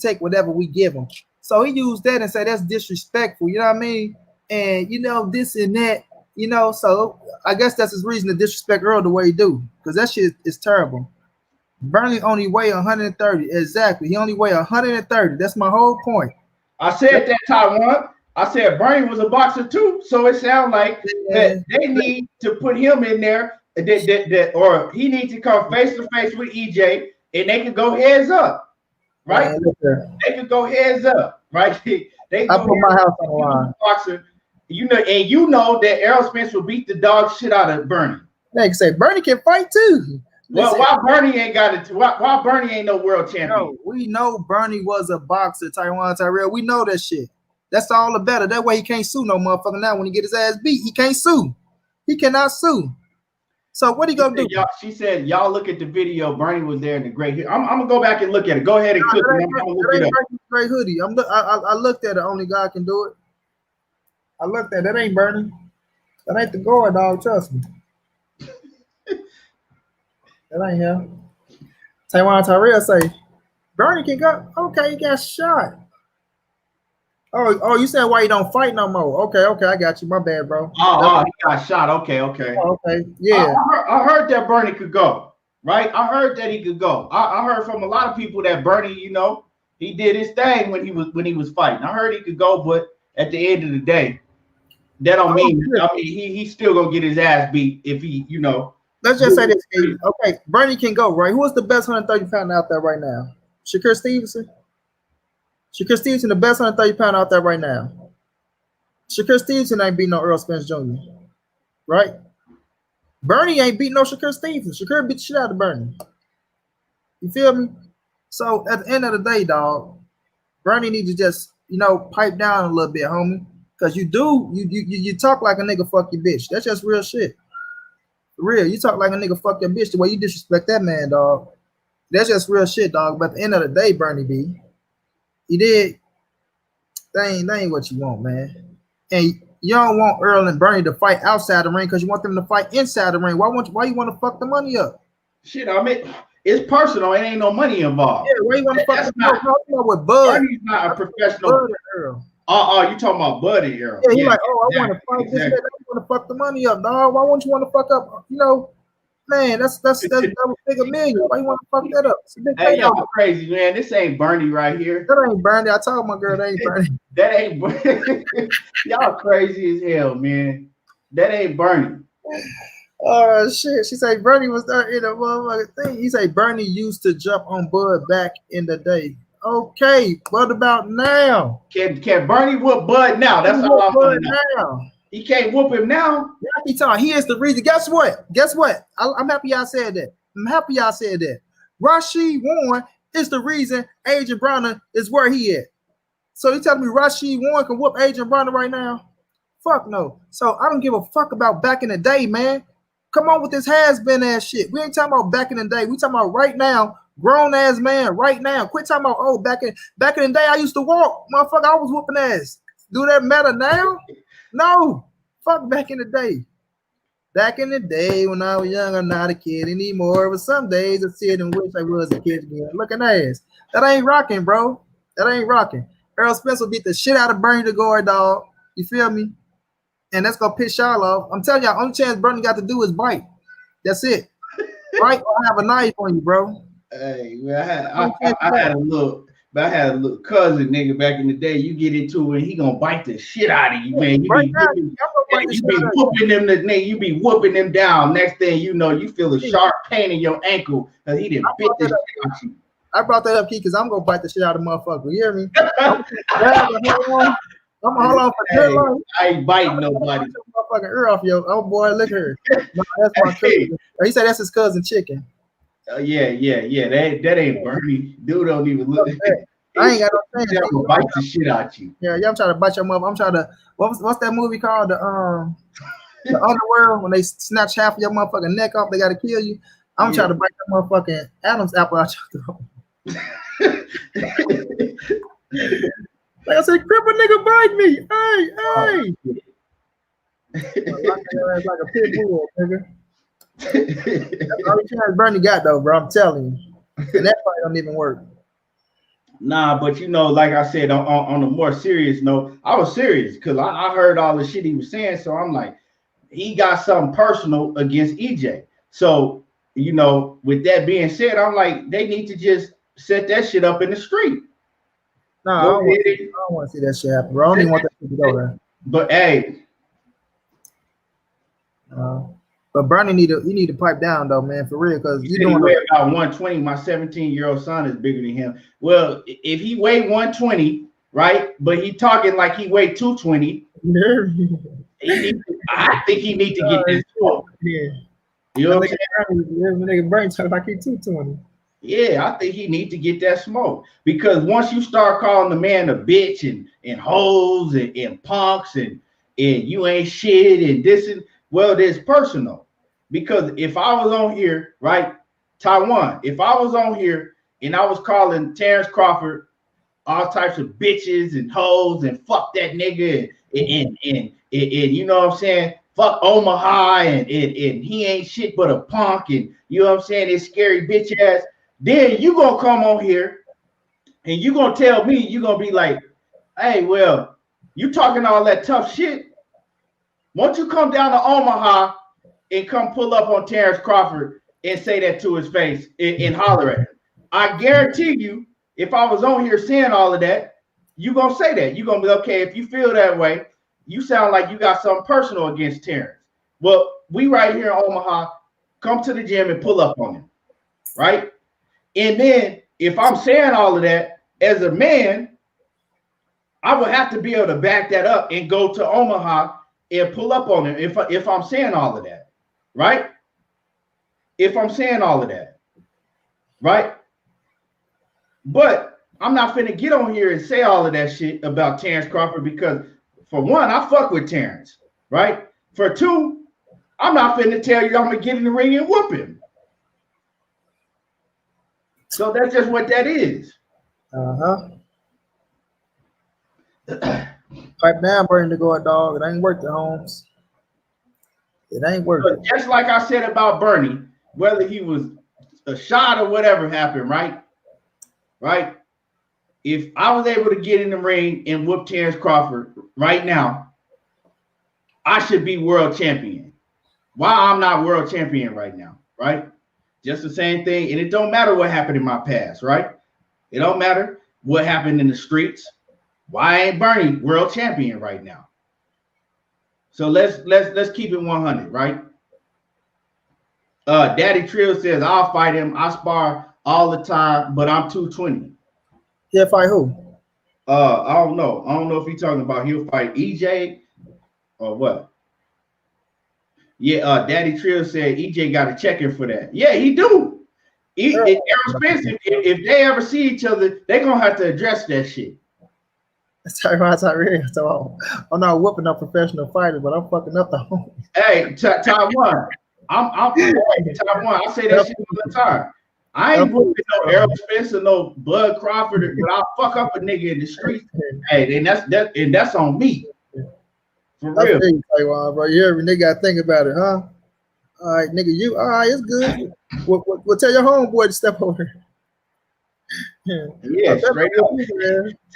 take whatever we give him. So he used that and say that's disrespectful. You know what I mean? And this and that. So I guess that's his reason to disrespect Earl the way he do, because that shit is terrible. Bernie only weigh 130. Exactly. He only weigh 130. That's my whole point. I said that, Taiwan. I said Bernie was a boxer too, so it sounds like that they need to put him in there, or he needs to come face to face with EJ, and they can go heads up, right? They can go heads up, right? I put my house on the line. Boxer, and that Errol Spence will beat the dog shit out of Bernie. They can say Bernie can fight too. Well, why Bernie ain't got it? Why Bernie ain't no world champion? No, we know Bernie was a boxer, Tyrell. We know that shit. That's all the better. That way he can't sue no motherfucker now when he get his ass beat. He can't sue. He cannot sue. So what he gonna do? She said, y'all look at the video. Bernie was there in the gray hoodie. I'm gonna go back and look at it. Go ahead and click it. I'm gonna look it up. Gray hoodie. I looked at it. Only God can do it. I looked at it. That ain't Bernie. That ain't the guard, dog. Trust me. That ain't him. Tyrell say, Bernie can go. Okay, he got shot. Oh, you said why you don't fight no more? Okay, I got you. My bad, bro. He got shot. Okay. Oh, okay, yeah. I heard that Bernie could go. Right? I heard that he could go. I heard from a lot of people that Bernie, he did his thing when he was fighting. I heard he could go, but at the end of the day, that don't mean. I mean, he's still gonna get his ass beat if he, Let's just say this. Okay, Bernie can go, right? Who is the best 130-pounder out there right now? Shakur Stevenson. Shakur Stevenson, the best 130-pounder out there right now. Shakur Stevenson ain't beat no Earl Spence Jr., right? Bernie ain't beat no Shakur Stevenson. Shakur beat the shit out of Bernie. You feel me? So at the end of the day, dog, Bernie needs to just, pipe down a little bit, homie. Because you talk like a nigga fuck your bitch. That's just real shit. Real. You talk like a nigga fuck your bitch the way you disrespect that man, dog. That's just real shit, dog. But at the end of the day, Bernie B, you did. That ain't what you want, man. And you don't want Earl and Bernie to fight outside the ring because you want them to fight inside the ring. Why you want to fuck the money up? Shit, I mean, it's personal. It ain't no money involved. Yeah, why you want to fuck the money up with Bud? Bernie's not a professional. Bud and Earl. You talking about Buddy here? Yeah, he's like, I want to fight this. I want to fuck the money up, dog. Why won't you want to fuck up? Man, that was big $1 million. Why you want to fuck that up? Hey, y'all crazy, man. This ain't Bernie right here. That ain't Bernie. I told my girl that ain't Bernie. That ain't Bernie. Y'all crazy as hell, man. That ain't Bernie. Oh shit! She say Bernie was there in a motherfucking thing. He say Bernie used to jump on Bud back in the day. Okay, what about now? Can Bernie whoop Bud now? That's all I'm Bud now. He can't whoop him now. He is the reason. Guess what? I'm happy y'all said that. Rashid Warren is the reason Agent Broner is where he at. So you telling me Rashid Warren can whoop Agent Broner right now? Fuck no. So I don't give a fuck about back in the day, man. Come on with this has-been ass shit. We ain't talking about back in the day. We talking about right now. Grown ass man, right now. Quit talking about back in the day I used to walk, motherfucker. I was whooping ass. Do that matter now? No. Fuck back in the day. Back in the day when I was young, I'm not a kid anymore. But some days I sit and wish I was a kid again. Looking ass. That ain't rocking, bro. That ain't rocking. Earl Spence will beat the shit out of Bernie the guard, dog. You feel me? And that's gonna piss y'all off. I'm telling y'all, only chance Bernie got to do is bite. That's it. Right? I have a knife on you, bro. Hey, man, I had a little. But I had a little cousin nigga back in the day. You get into it, he gonna bite the shit out of you, man. You Right be now, whooping, I'm gonna bite the you shit be out of whooping them. The nigga, you be whooping them down. Next thing you know, you feel a you. sharp pain in your ankle because he didn't bit the shit out you. I brought that up, Key, because I'm gonna bite the shit out of the motherfucker. You hear me? I'm gonna hold on. I'm gonna hold on for dear Hey, life. I ain't biting nobody. Motherfucking ear off yo. Oh boy, look at her. No, that's my Hey, cousin. He said that's his cousin Chicken. yeah. That ain't Bernie. Dude don't even look. I ain't got no I'm chance. gonna bite the shit out you. Yeah, I'm trying to bite your mother. I'm trying to what's that movie called? The Underworld, when they snatch half of your motherfucking neck off, they gotta kill you. I'm trying to bite that motherfucking Adam's apple out your throat. Like I said, cripple nigga bite me. Hey. Like a pit bull, nigga. That's all the chance Bernie got though, bro. I'm telling you. And that probably don't even work. Nah, but like I said, on a more serious note, I was serious because I heard all the shit he was saying. So I'm like, he got something personal against EJ. So, with that being said, I'm like, they need to just set that shit up in the street. No, I don't want to see that shit happen, bro. I don't even want that shit to go there. But hey. But Bernie need to pipe down though, man, for real. Because he weigh about 120. My 17-year-old son is bigger than him. Well, if he weighed 120, right? But he talking like he weighed 220. I think he need to get this smoke. Yeah. You know what I'm saying? Nigga Bernie talking like he 220. Yeah, I think he need to get that smoke because once you start calling the man a bitch and hoes and punks and you ain't shit and this and it's personal. Because if I was on here, right, Taiwan, if I was on here and I was calling Terence Crawford all types of bitches and hoes and fuck that nigga and you know what I'm saying, fuck Omaha and he ain't shit but a punk and you know what I'm saying, this scary bitch ass, then you gonna come on here and you gonna tell me, you gonna be like, hey, well, you talking all that tough shit. Once you come down to Omaha and come pull up on Terence Crawford and say that to his face and holler at him, I guarantee you, if I was on here saying all of that, you gonna say that. You gonna be okay. If you feel that way, you sound like you got something personal against Terence. Well, we right here in Omaha, come to the gym and pull up on him, right? And then if I'm saying all of that as a man, I would have to be able to back that up and go to Omaha and pull up on him if I'm saying all of that, right? If I'm saying all of that, right? But I'm not finna get on here and say all of that shit about Terence Crawford because for one, I fuck with Terence, right? For two, I'm not finna tell you I'm gonna get in the ring and whoop him. So that's just what that is. Pipe down, Bernie to go a dog. It ain't worth it, Holmes. It ain't worth it. Just like I said about Bernie, whether he was a shot or whatever happened, right? Right? If I was able to get in the ring and whoop Terence Crawford right now, I should be world champion. Why I'm not world champion right now, right? Just the same thing. And it don't matter what happened in my past, right? It don't matter what happened in the streets. Why ain't Bernie world champion right now? So let's keep it 100, right? Daddy Trill says I'll fight him. I spar all the time, but I'm 220. He'll fight who? I don't know. I don't know if he's talking about he'll fight EJ or what. Yeah, Daddy Trill said EJ got a check-in for that. Yeah, he do. Errol Spence, if they ever see each other, they're gonna have to address that shit. I'm not whooping up professional fighters, but I'm fucking up the home. Hey, Taiwan. I'm Taiwan. I say that shit all the time. I ain't whooping no Errol Spence or no Bud Crawford, but I'll fuck up a nigga in the street. Hey, and that's on me. For real. Taiwan, bro. You every nigga gotta think about it, huh? All right, nigga, you all right, it's good. We'll tell your homeboy to step over. Yeah, straight up.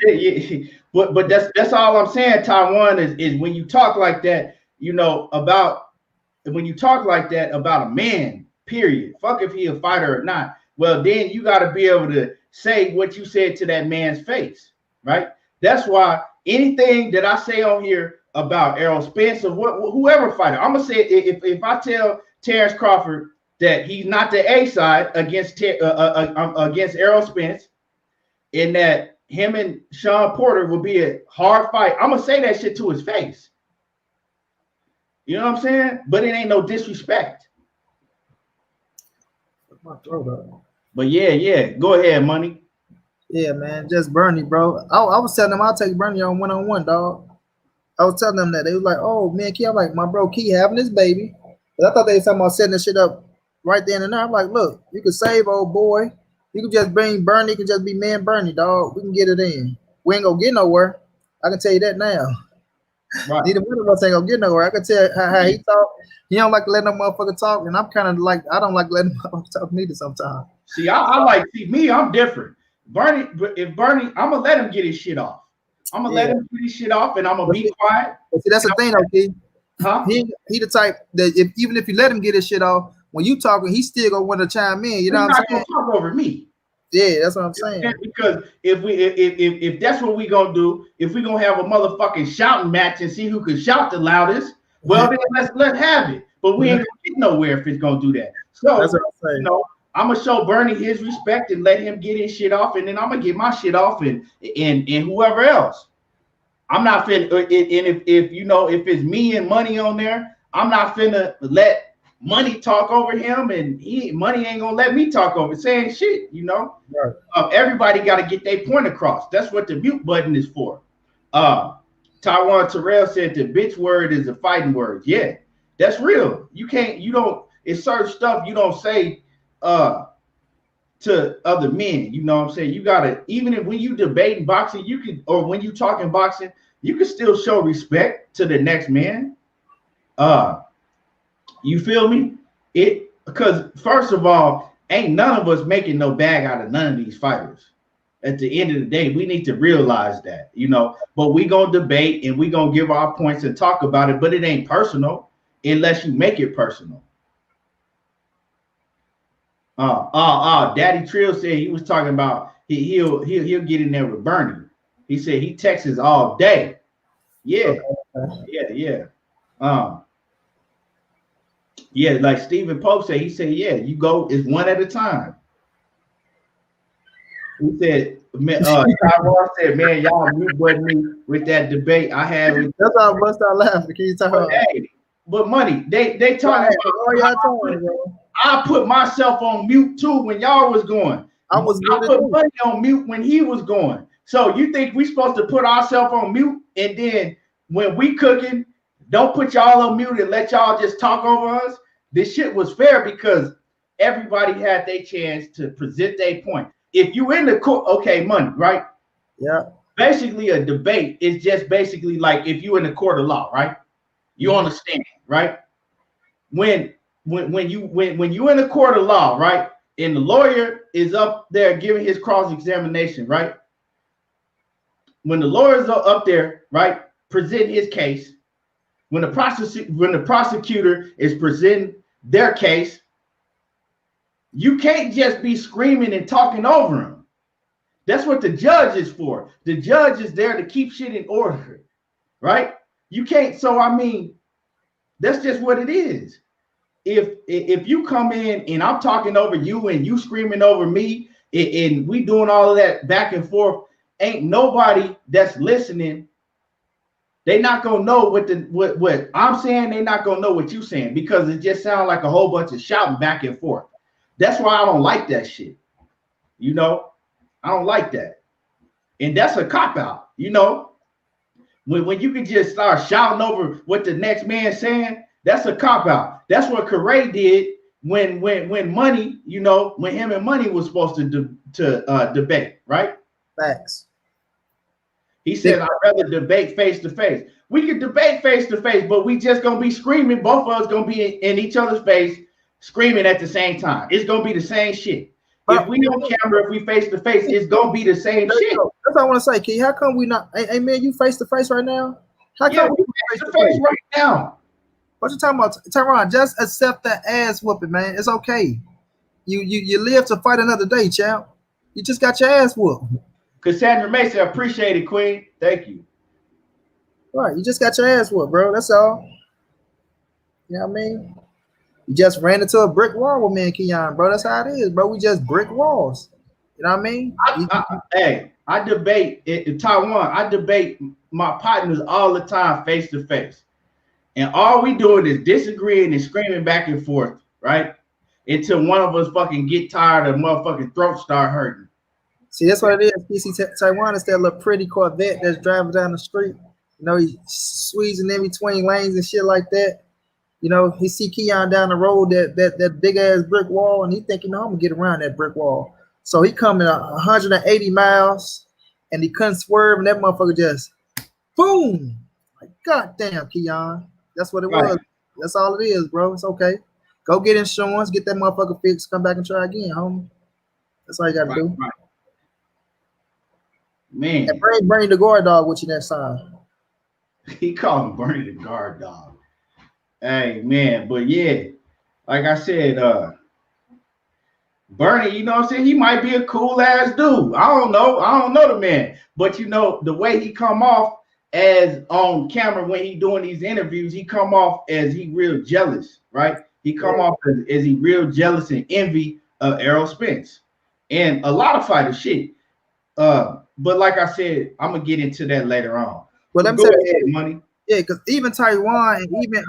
Yeah. But that's all I'm saying, Taiwan, is when you talk like that, when you talk like that about a man, Period. Fuck if he a fighter or not. Well, then you got to be able to say what you said to that man's face, right? That's why anything that I say on here about Errol Spence or whoever fighter, I'm gonna say if I tell Terence Crawford that he's not the A side against Errol Spence, and that him and Shawn Porter will be a hard fight, I'm gonna say that shit to his face. You know what I'm saying? But it ain't no disrespect. My throat up. But yeah, go ahead, money. Yeah, man, just Bernie, bro. I was telling them I'll take Bernie on one-on-one, dog. I was telling them that they was like, "Oh man, Key," I'm like, "My bro Key having his baby," but I thought they was talking about setting this shit up right then and there. I'm like, "Look, you can save old boy. You can just bring Bernie. You can just be man Bernie, dog. We can get it in. We ain't gonna get nowhere. I can tell you that now. Right. Neither one of us ain't gonna get nowhere. I can tell how he talk. He don't like to let no motherfucker talk, and I'm kind of like I don't like letting motherfucker talk neither sometimes. See, I like me. I'm different. Bernie, if Bernie, I'm gonna let him get his shit off. I'm gonna let him get his shit off, and I'm gonna be quiet. See, that's the thing, though, Key. Huh? He the type that even if you let him get his shit off, when you talking, he still gonna want to chime in. You know what I'm saying? Gonna talk over me. Yeah, that's what I'm saying. Because if that's what we gonna do, if we gonna have a motherfucking shouting match and see who can shout the loudest, well then let's have it. But we ain't gonna get nowhere if it's gonna do that. So that's what I'm saying. You know, I'm gonna show Bernie his respect and let him get his shit off, and then I'm gonna get my shit off and whoever else. I'm not finna, and if you know, if it's me and Money on there, I'm not finna let Money talk over him, and Money ain't gonna let me talk over saying shit, you know. Right. Everybody got to get their point across. That's what the mute button is for. Taiwan Terrell said the bitch word is a fighting word. Yeah, that's real. It's certain stuff you don't say to other men. You know what I'm saying? You gotta, even if when you debating boxing, you can, or when you talking boxing, you can still show respect to the next man. You feel me? Because first of all, ain't none of us making no bag out of none of these fighters. At the end of the day, we need to realize that, you know. But we gonna debate and we gonna give our points and talk about it, but it ain't personal unless you make it personal. Daddy Trill said he was talking about he'll get in there with Bernie. He said he texts all day. Yeah, yeah. Yeah, like Stephen Pope said, he said, yeah, you go, it's one at a time. He said, Tyrone said, man, y'all mute button me with that debate I had with. That's how I bust out laughing. Can you talk about? Hey, but Money, they talking about. I put myself on mute too when y'all was going. I put Money on mute when he was going. So you think we supposed to put ourselves on mute, and then when we cooking, don't put y'all on mute and let y'all just talk over us? This shit was fair because everybody had their chance to present their point. If you in the court, okay, Money, right? Yeah. Basically, a debate is just basically like if you in the court of law, right? You understand, right? When you in the court of law, right? And the lawyer is up there giving his cross-examination, right? When the lawyer's up there, right, present his case. When the prosecutor is presenting their case, you can't just be screaming and talking over them. That's what the judge is for. The judge is there to keep shit in order, right? You can't. So I mean, that's just what it is. If you come in and I'm talking over you and you screaming over me and we doing all of that back and forth, ain't nobody that's listening. They not gonna know what I'm saying. They not gonna know what you saying because it just sounds like a whole bunch of shouting back and forth. That's why I don't like that shit. You know, I don't like that, and that's a cop out. You know, when you can just start shouting over what the next man's saying, that's a cop out. That's what Correa did when Money, you know, when him and Money was supposed to debate, right? Facts. He said, I'd rather debate face to face. We could debate face to face, but we just gonna be screaming. Both of us gonna be in each other's face, screaming at the same time. It's gonna be the same shit. If we on camera, if we face to face, it's gonna be the same shit. That's what I want to say, Key. How come we not? Hey man, you face to face right now? How come we face to face right now? What you talking about? Tyron, just accept that ass whooping, man. It's okay. You live to fight another day, champ. You just got your ass whooped. Cassandra Mason, appreciate it, Queen. Thank you. Right, you just got your ass whooped, bro. That's all. You know what I mean? You just ran into a brick wall with me and Keon, bro. That's how it is, bro. We just brick walls. You know what I mean? I debate in Taiwan. I debate my partners all the time, face to face, and all we doing is disagreeing and screaming back and forth, right? Until one of us fucking get tired of motherfucking throat start hurting. See, that's what it is. PC Taiwan is that little pretty Corvette that's driving down the street. You know, he's squeezing in between lanes and shit like that. You know, he see Keon down the road, that big ass brick wall, and he think, you know, I'm gonna get around that brick wall. So he coming 180 miles, and he couldn't swerve, and that motherfucker just boom. Like, goddamn, Keon. That's what it was. That's all it is, bro. It's okay. Go get insurance, get that motherfucker fixed, come back and try again, homie. That's all you gotta do. Right. Man. And bring the guard dog with you next time. He called him Bernie the guard dog. Hey, man, but yeah, like I said, Bernie, you know what I'm saying? He might be a cool ass dude. I don't know the man. But you know, the way he come off as on camera when he doing these interviews, he come off as he real jealous, right? He come off as he real jealous and envy of Errol Spence. And a lot of fighters shit. But like I said, I'm gonna get into that later on. Well, let me go say ahead, Money. Yeah, because even Taiwan and even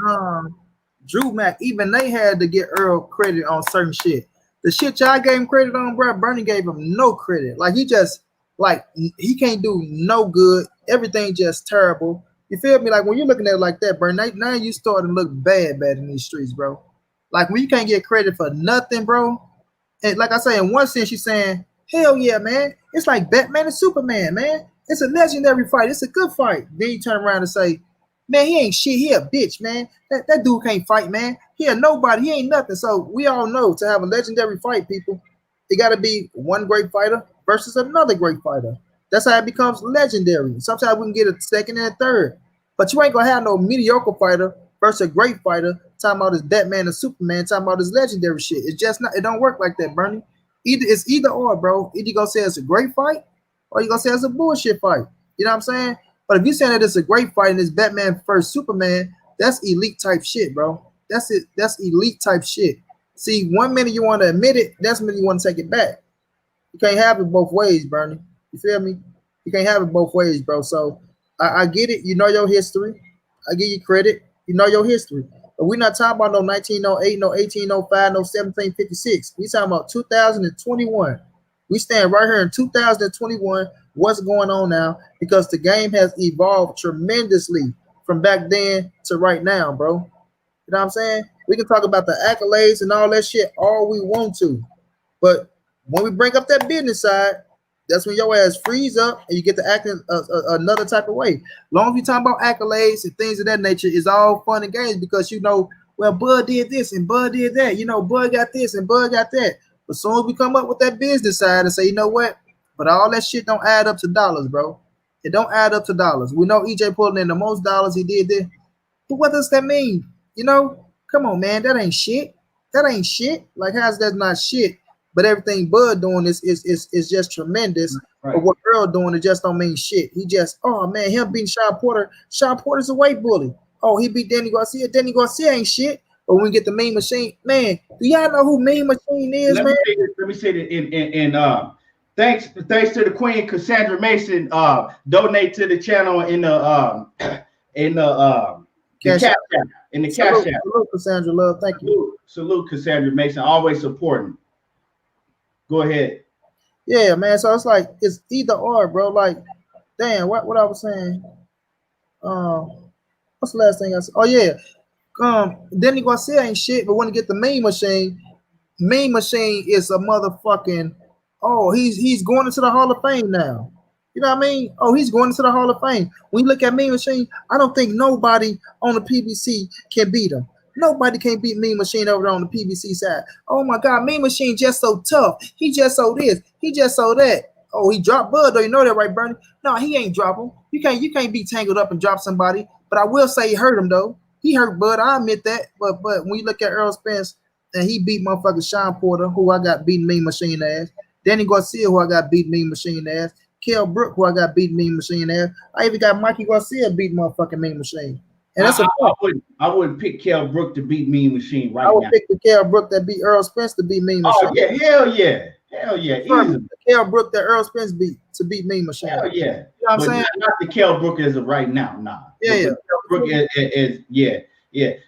Drew Mack, even they had to get Earl credit on certain shit. The shit y'all gave him credit on, bro, Bernie gave him no credit. Like he he can't do no good. Everything just terrible. You feel me? Like when you're looking at it like that, Bernie, now you starting to look bad in these streets, bro. Like when you can't get credit for nothing, bro. And like I say, in one sense, she's saying, hell yeah, man. It's like Batman and Superman, man. It's a legendary fight. It's a good fight. Then you turn around and say, man, he ain't shit. He a bitch, man. That dude can't fight, man. He a nobody. He ain't nothing. So we all know to have a legendary fight, people, it got to be one great fighter versus another great fighter. That's how it becomes legendary. Sometimes we can get a second and a third. But you ain't going to have no mediocre fighter versus a great fighter talking about this Batman and Superman, talking about this legendary shit. It's just not. It don't work like that, Bernie. It's either or, bro. Either you going to say it's a great fight or you going to say it's a bullshit fight. You know what I'm saying? But if you're saying that it's a great fight and it's Batman versus Superman, that's elite type shit, bro. That's it. That's elite type shit. See, 1 minute you want to admit it, next minute you want to take it back. You can't have it both ways, Bernie. You feel me? You can't have it both ways, bro. So I get it. You know your history. I give you credit. You know your history. But we're not talking about no 1908, no 1805, no 1756. We talking about 2021. We stand right here in 2021. What's going on now? Because the game has evolved tremendously from back then to right now, bro. You know what I'm saying? We can talk about the accolades and all that shit all we want to. But when we bring up that business side, that's when your ass freeze up and you get to acting another type of way. Long as you talk about accolades and things of that nature, is all fun and games because you know, well, Bud did this and Bud did that. You know, Bud got this and Bud got that. But as soon as we come up with that business side and say, you know what? But all that shit don't add up to dollars, bro. It don't add up to dollars. We know EJ pulling in the most dollars he did there. But what does that mean? You know, come on, man. That ain't shit. That ain't shit. Like, how's that not shit? But everything Bud doing is just tremendous. Right. But what Earl doing, it just don't mean shit. He just, oh man, him beating Shawn Porter. Shawn Porter's a weight bully. Oh, he beat Danny Garcia. Danny Garcia ain't shit. But when we get the Mean Machine, man, do y'all know who Mean Machine is, man? Let me say that thanks to the Queen Cassandra Mason. Donate to the channel in the cash app. In the cash app. Salute, Cassandra, love. Thank you. Salute, Cassandra Mason. Always supporting. Go ahead. Yeah, man. So it's either or, bro. Like, damn, what I was saying. What's the last thing I said? Oh yeah. Danny Garcia ain't shit, but when you get the Mean Machine is a motherfucking. Oh, he's going into the Hall of Fame now. You know what I mean? Oh, he's going into the Hall of Fame. When you look at Mean Machine, I don't think nobody on the PBC can beat him. Nobody can beat Mean Machine over there on the PBC side. Oh my God, Mean Machine just so tough. He just so this. He just so that. Oh, he dropped Bud though. You know that, right, Bernie? No, he ain't drop him. You can't be tangled up and drop somebody. But I will say he hurt him though. He hurt Bud. I admit that. But when you look at Errol Spence and he beat motherfucking Shawn Porter, who I got beating Mean Machine ass. Danny Garcia, who I got beating Mean Machine ass. Kell Brook, who I got beating Mean Machine ass. I even got Mikey Garcia beating motherfucking Mean Machine. And that's I wouldn't pick Kell Brook to beat Mean Machine right now. I would pick the Kell Brook that beat Errol Spence to beat Mean Machine. Oh yeah, hell yeah, easy. The Kell Brook that Errol Spence beat to beat Mean Machine. Hell yeah. You know what I'm saying? Not the Kell Brook as of right now, nah. Yeah, yeah. Kell Brook is yeah.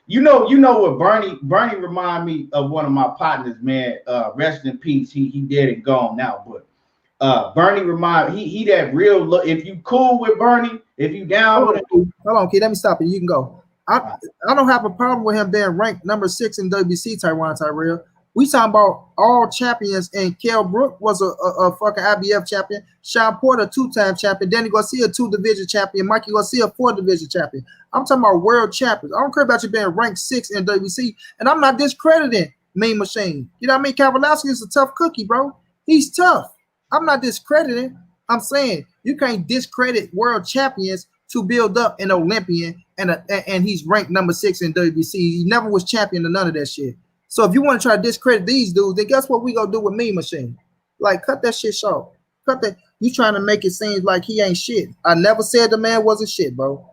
You know what Bernie remind me of one of my partners, man. Rest in peace. He dead and gone now, but Bernie remind he that real look. If you cool with Bernie, if you down with him. Hold on, kid. Let me stop you. You can go. I don't have a problem with him being ranked number 6 in WBC, Tyrell. We talking about all champions, and Kell Brook was a fucking IBF champion. Shawn Porter, 2-time champion. Danny Garcia, 2-division champion. Mikey Garcia, 4-division champion. I'm talking about world champions. I don't care about you being ranked 6 in WBC, and I'm not discrediting Mean Machine. You know what I mean? Kavaliauskas is a tough cookie, bro. He's tough. I'm not discrediting. I'm saying you can't discredit world champions to build up an Olympian, and he's ranked number 6 in WBC. He never was champion of none of that shit. So if you want to try to discredit these dudes, then guess what we gonna do with Mean Machine? Like, cut that shit short. Cut that. You trying to make it seem like he ain't shit. I never said the man wasn't shit, bro.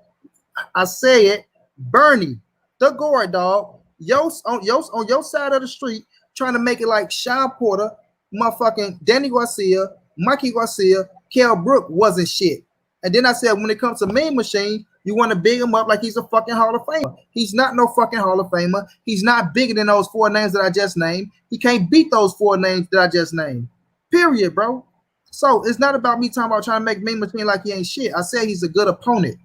I said Bernie, the Gore dog, Yost on your side of the street, trying to make it like Shawn Porter, motherfucking Danny Garcia, Mikey Garcia, Kell Brook wasn't shit. And then I said, when it comes to Mean Machine, you want to big him up like he's a fucking Hall of Famer. He's not no fucking Hall of Famer. He's not bigger than those 4 names that I just named. He can't beat those 4 names that I just named. Period, bro. So it's not about me talking about trying to make Mean Machine like he ain't shit. I said he's a good opponent,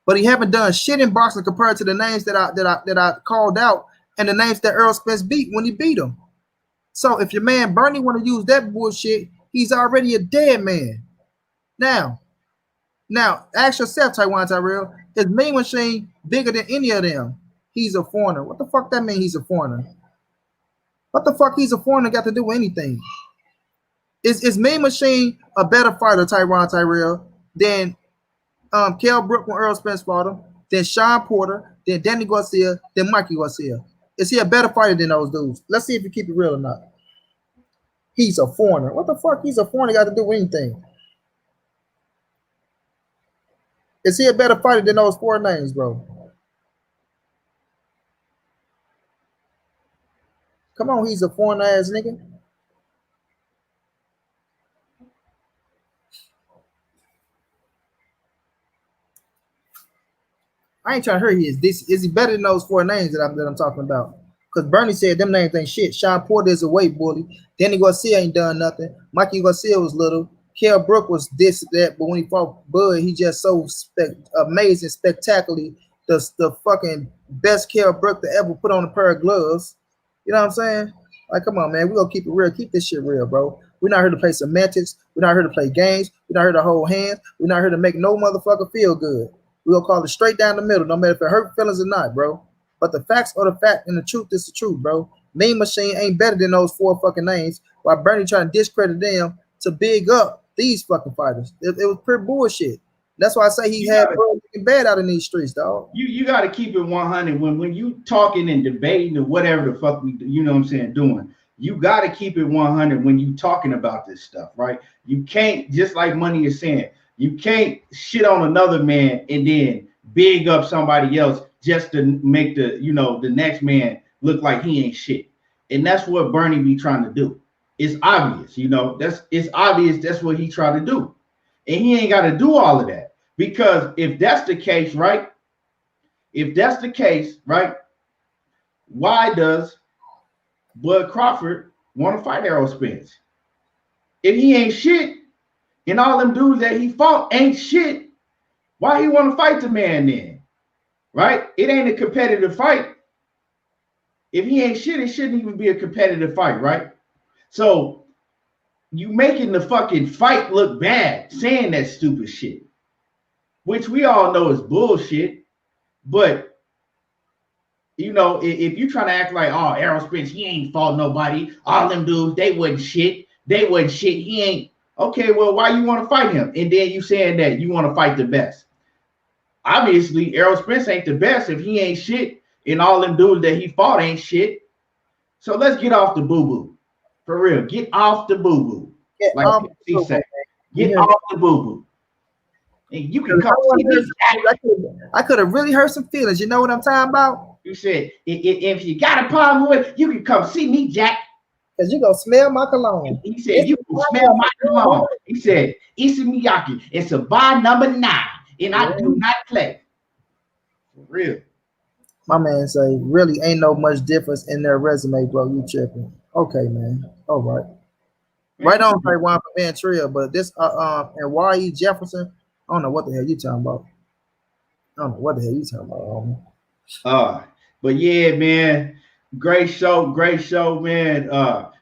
but he haven't done shit in boxing compared to the names that I called out and the names that Errol Spence beat when he beat him. So if your man Bernie want to use that bullshit, he's already a dead man. Now, ask yourself, Tyrell, is Mean Machine bigger than any of them? He's a foreigner. What the fuck that mean he's a foreigner? What the fuck he's a foreigner got to do with anything? Is Mean Machine a better fighter, Tyrell, than Kell Brook when Errol Spence fought him, than Shawn Porter, than Danny Garcia, than Mikey Garcia? Is he a better fighter than those dudes? Let's see if you keep it real or not. He's a foreigner. What the fuck he's a foreigner got to do with anything? Is he a better fighter than those 4 names, bro? Come on, he's a foreign ass nigga. I ain't trying to hurt he is. Is he better than those 4 names that I'm talking about? Because Bernie said them names ain't shit. Shawn Porter is a weight bully. Danny Garcia ain't done nothing. Mikey Garcia was little. Kell Brook was this, that, but when he fought Bud, he just so amazing, spectacularly. The fucking best Kell Brook to ever put on a pair of gloves. You know what I'm saying? Like, come on, man. We're going to keep it real. Keep this shit real, bro. We're not here to play semantics. We're not here to play games. We're not here to hold hands. We're not here to make no motherfucker feel good. We're going to call it straight down the middle, no matter if it hurt feelings or not, bro. But the facts are the fact, and the truth is the truth, bro. Mean Machine ain't better than those 4 fucking names, while Bernie trying to discredit them to big up these fucking fighters. It was pure bullshit. That's why I say he had bad out in these streets, dog. You got to keep it 100 when you talking and debating or whatever the fuck we, you know what I'm saying, doing. You got to keep it 100 when you talking about this stuff, right? You can't, just like Money is saying, you can't shit on another man and then big up somebody else just to make the next man look like he ain't shit. And that's what Bernie be trying to do. It's obvious, it's obvious that's what he tried to do. And he ain't got to do all of that. Because if that's the case, right? Why does Bud Crawford want to fight Errol Spence? If he ain't shit, and all them dudes that he fought ain't shit, why he want to fight the man then? Right? It ain't a competitive fight. If he ain't shit, it shouldn't even be a competitive fight, right? So you making the fucking fight look bad, saying that stupid shit, which we all know is bullshit. But if you trying to act like, oh, Errol Spence, he ain't fought nobody, all them dudes, they wasn't shit, he ain't. Okay, well, why you want to fight him? And then you saying that you want to fight the best. Obviously, Errol Spence ain't the best if he ain't shit. And all them dudes that he fought ain't shit. So let's get off the boo-boo. For real. Get off the boo-boo. Like he said. Get off the boo-boo. And you can come see me. I could have really hurt some feelings. You know what I'm talking about? You said, if you got a problem with it, you can come see me, Jack. Because you gonna smell my cologne. He said, you can smell my cologne. He said, Issa Miyake, it's a bar number 9, and I do not play. For real. My man say, really ain't no much difference in their resume, bro. You tripping. Okay, man. All right. Right on, Trey One for being Trill, but this and Y.E. Jefferson, I don't know what the hell you talking about. But yeah, man, great show, man.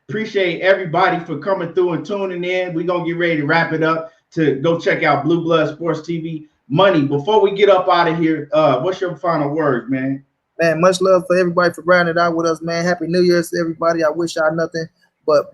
Appreciate everybody for coming through and tuning in. We're gonna get ready to wrap it up to go check out Blue Blood Sports TV. Money, before we get up out of here, what's your final word, man? Man, much love for everybody for grinding it out with us, man. Happy New Year's to everybody. I wish y'all nothing but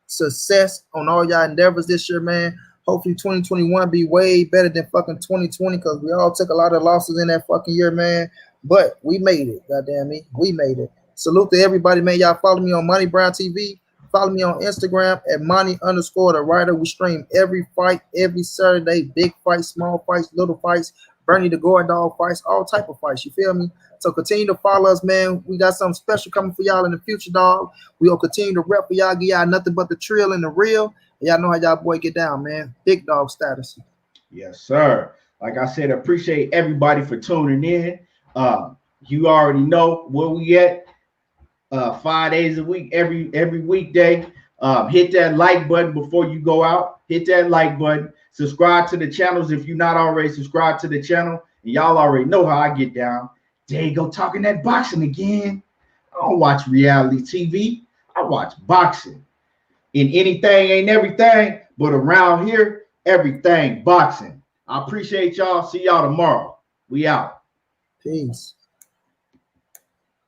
success on all y'all endeavors this year, man. Hopefully 2021 be way better than fucking 2020 because we all took a lot of losses in that fucking year, man. But we made it, goddamn me. We made it. Salute to everybody, man. Y'all follow me on Money Brown TV. Follow me on Instagram at Money_the writer. We stream every fight, every Saturday. Big fights, small fights, little fights, Bernie the Gore Dog fights, all type of fights. You feel me? So continue to follow us, man. We got something special coming for y'all in the future, dog. We'll continue to rep for y'all, give y'all nothing but the trill and the real. Y'all know how y'all boy get down, man. Big dog status. Yes, sir. Like I said, appreciate everybody for tuning in. You already know where we at. 5 days a week, every weekday. Hit that like button before you go out. Hit that like button. Subscribe to the channels if you're not already subscribed to the channel. And y'all already know how I get down. There you go, talking that boxing again. I don't watch reality TV. I watch boxing. And anything ain't everything, but around here, everything boxing. I appreciate y'all. See y'all tomorrow. We out. Peace.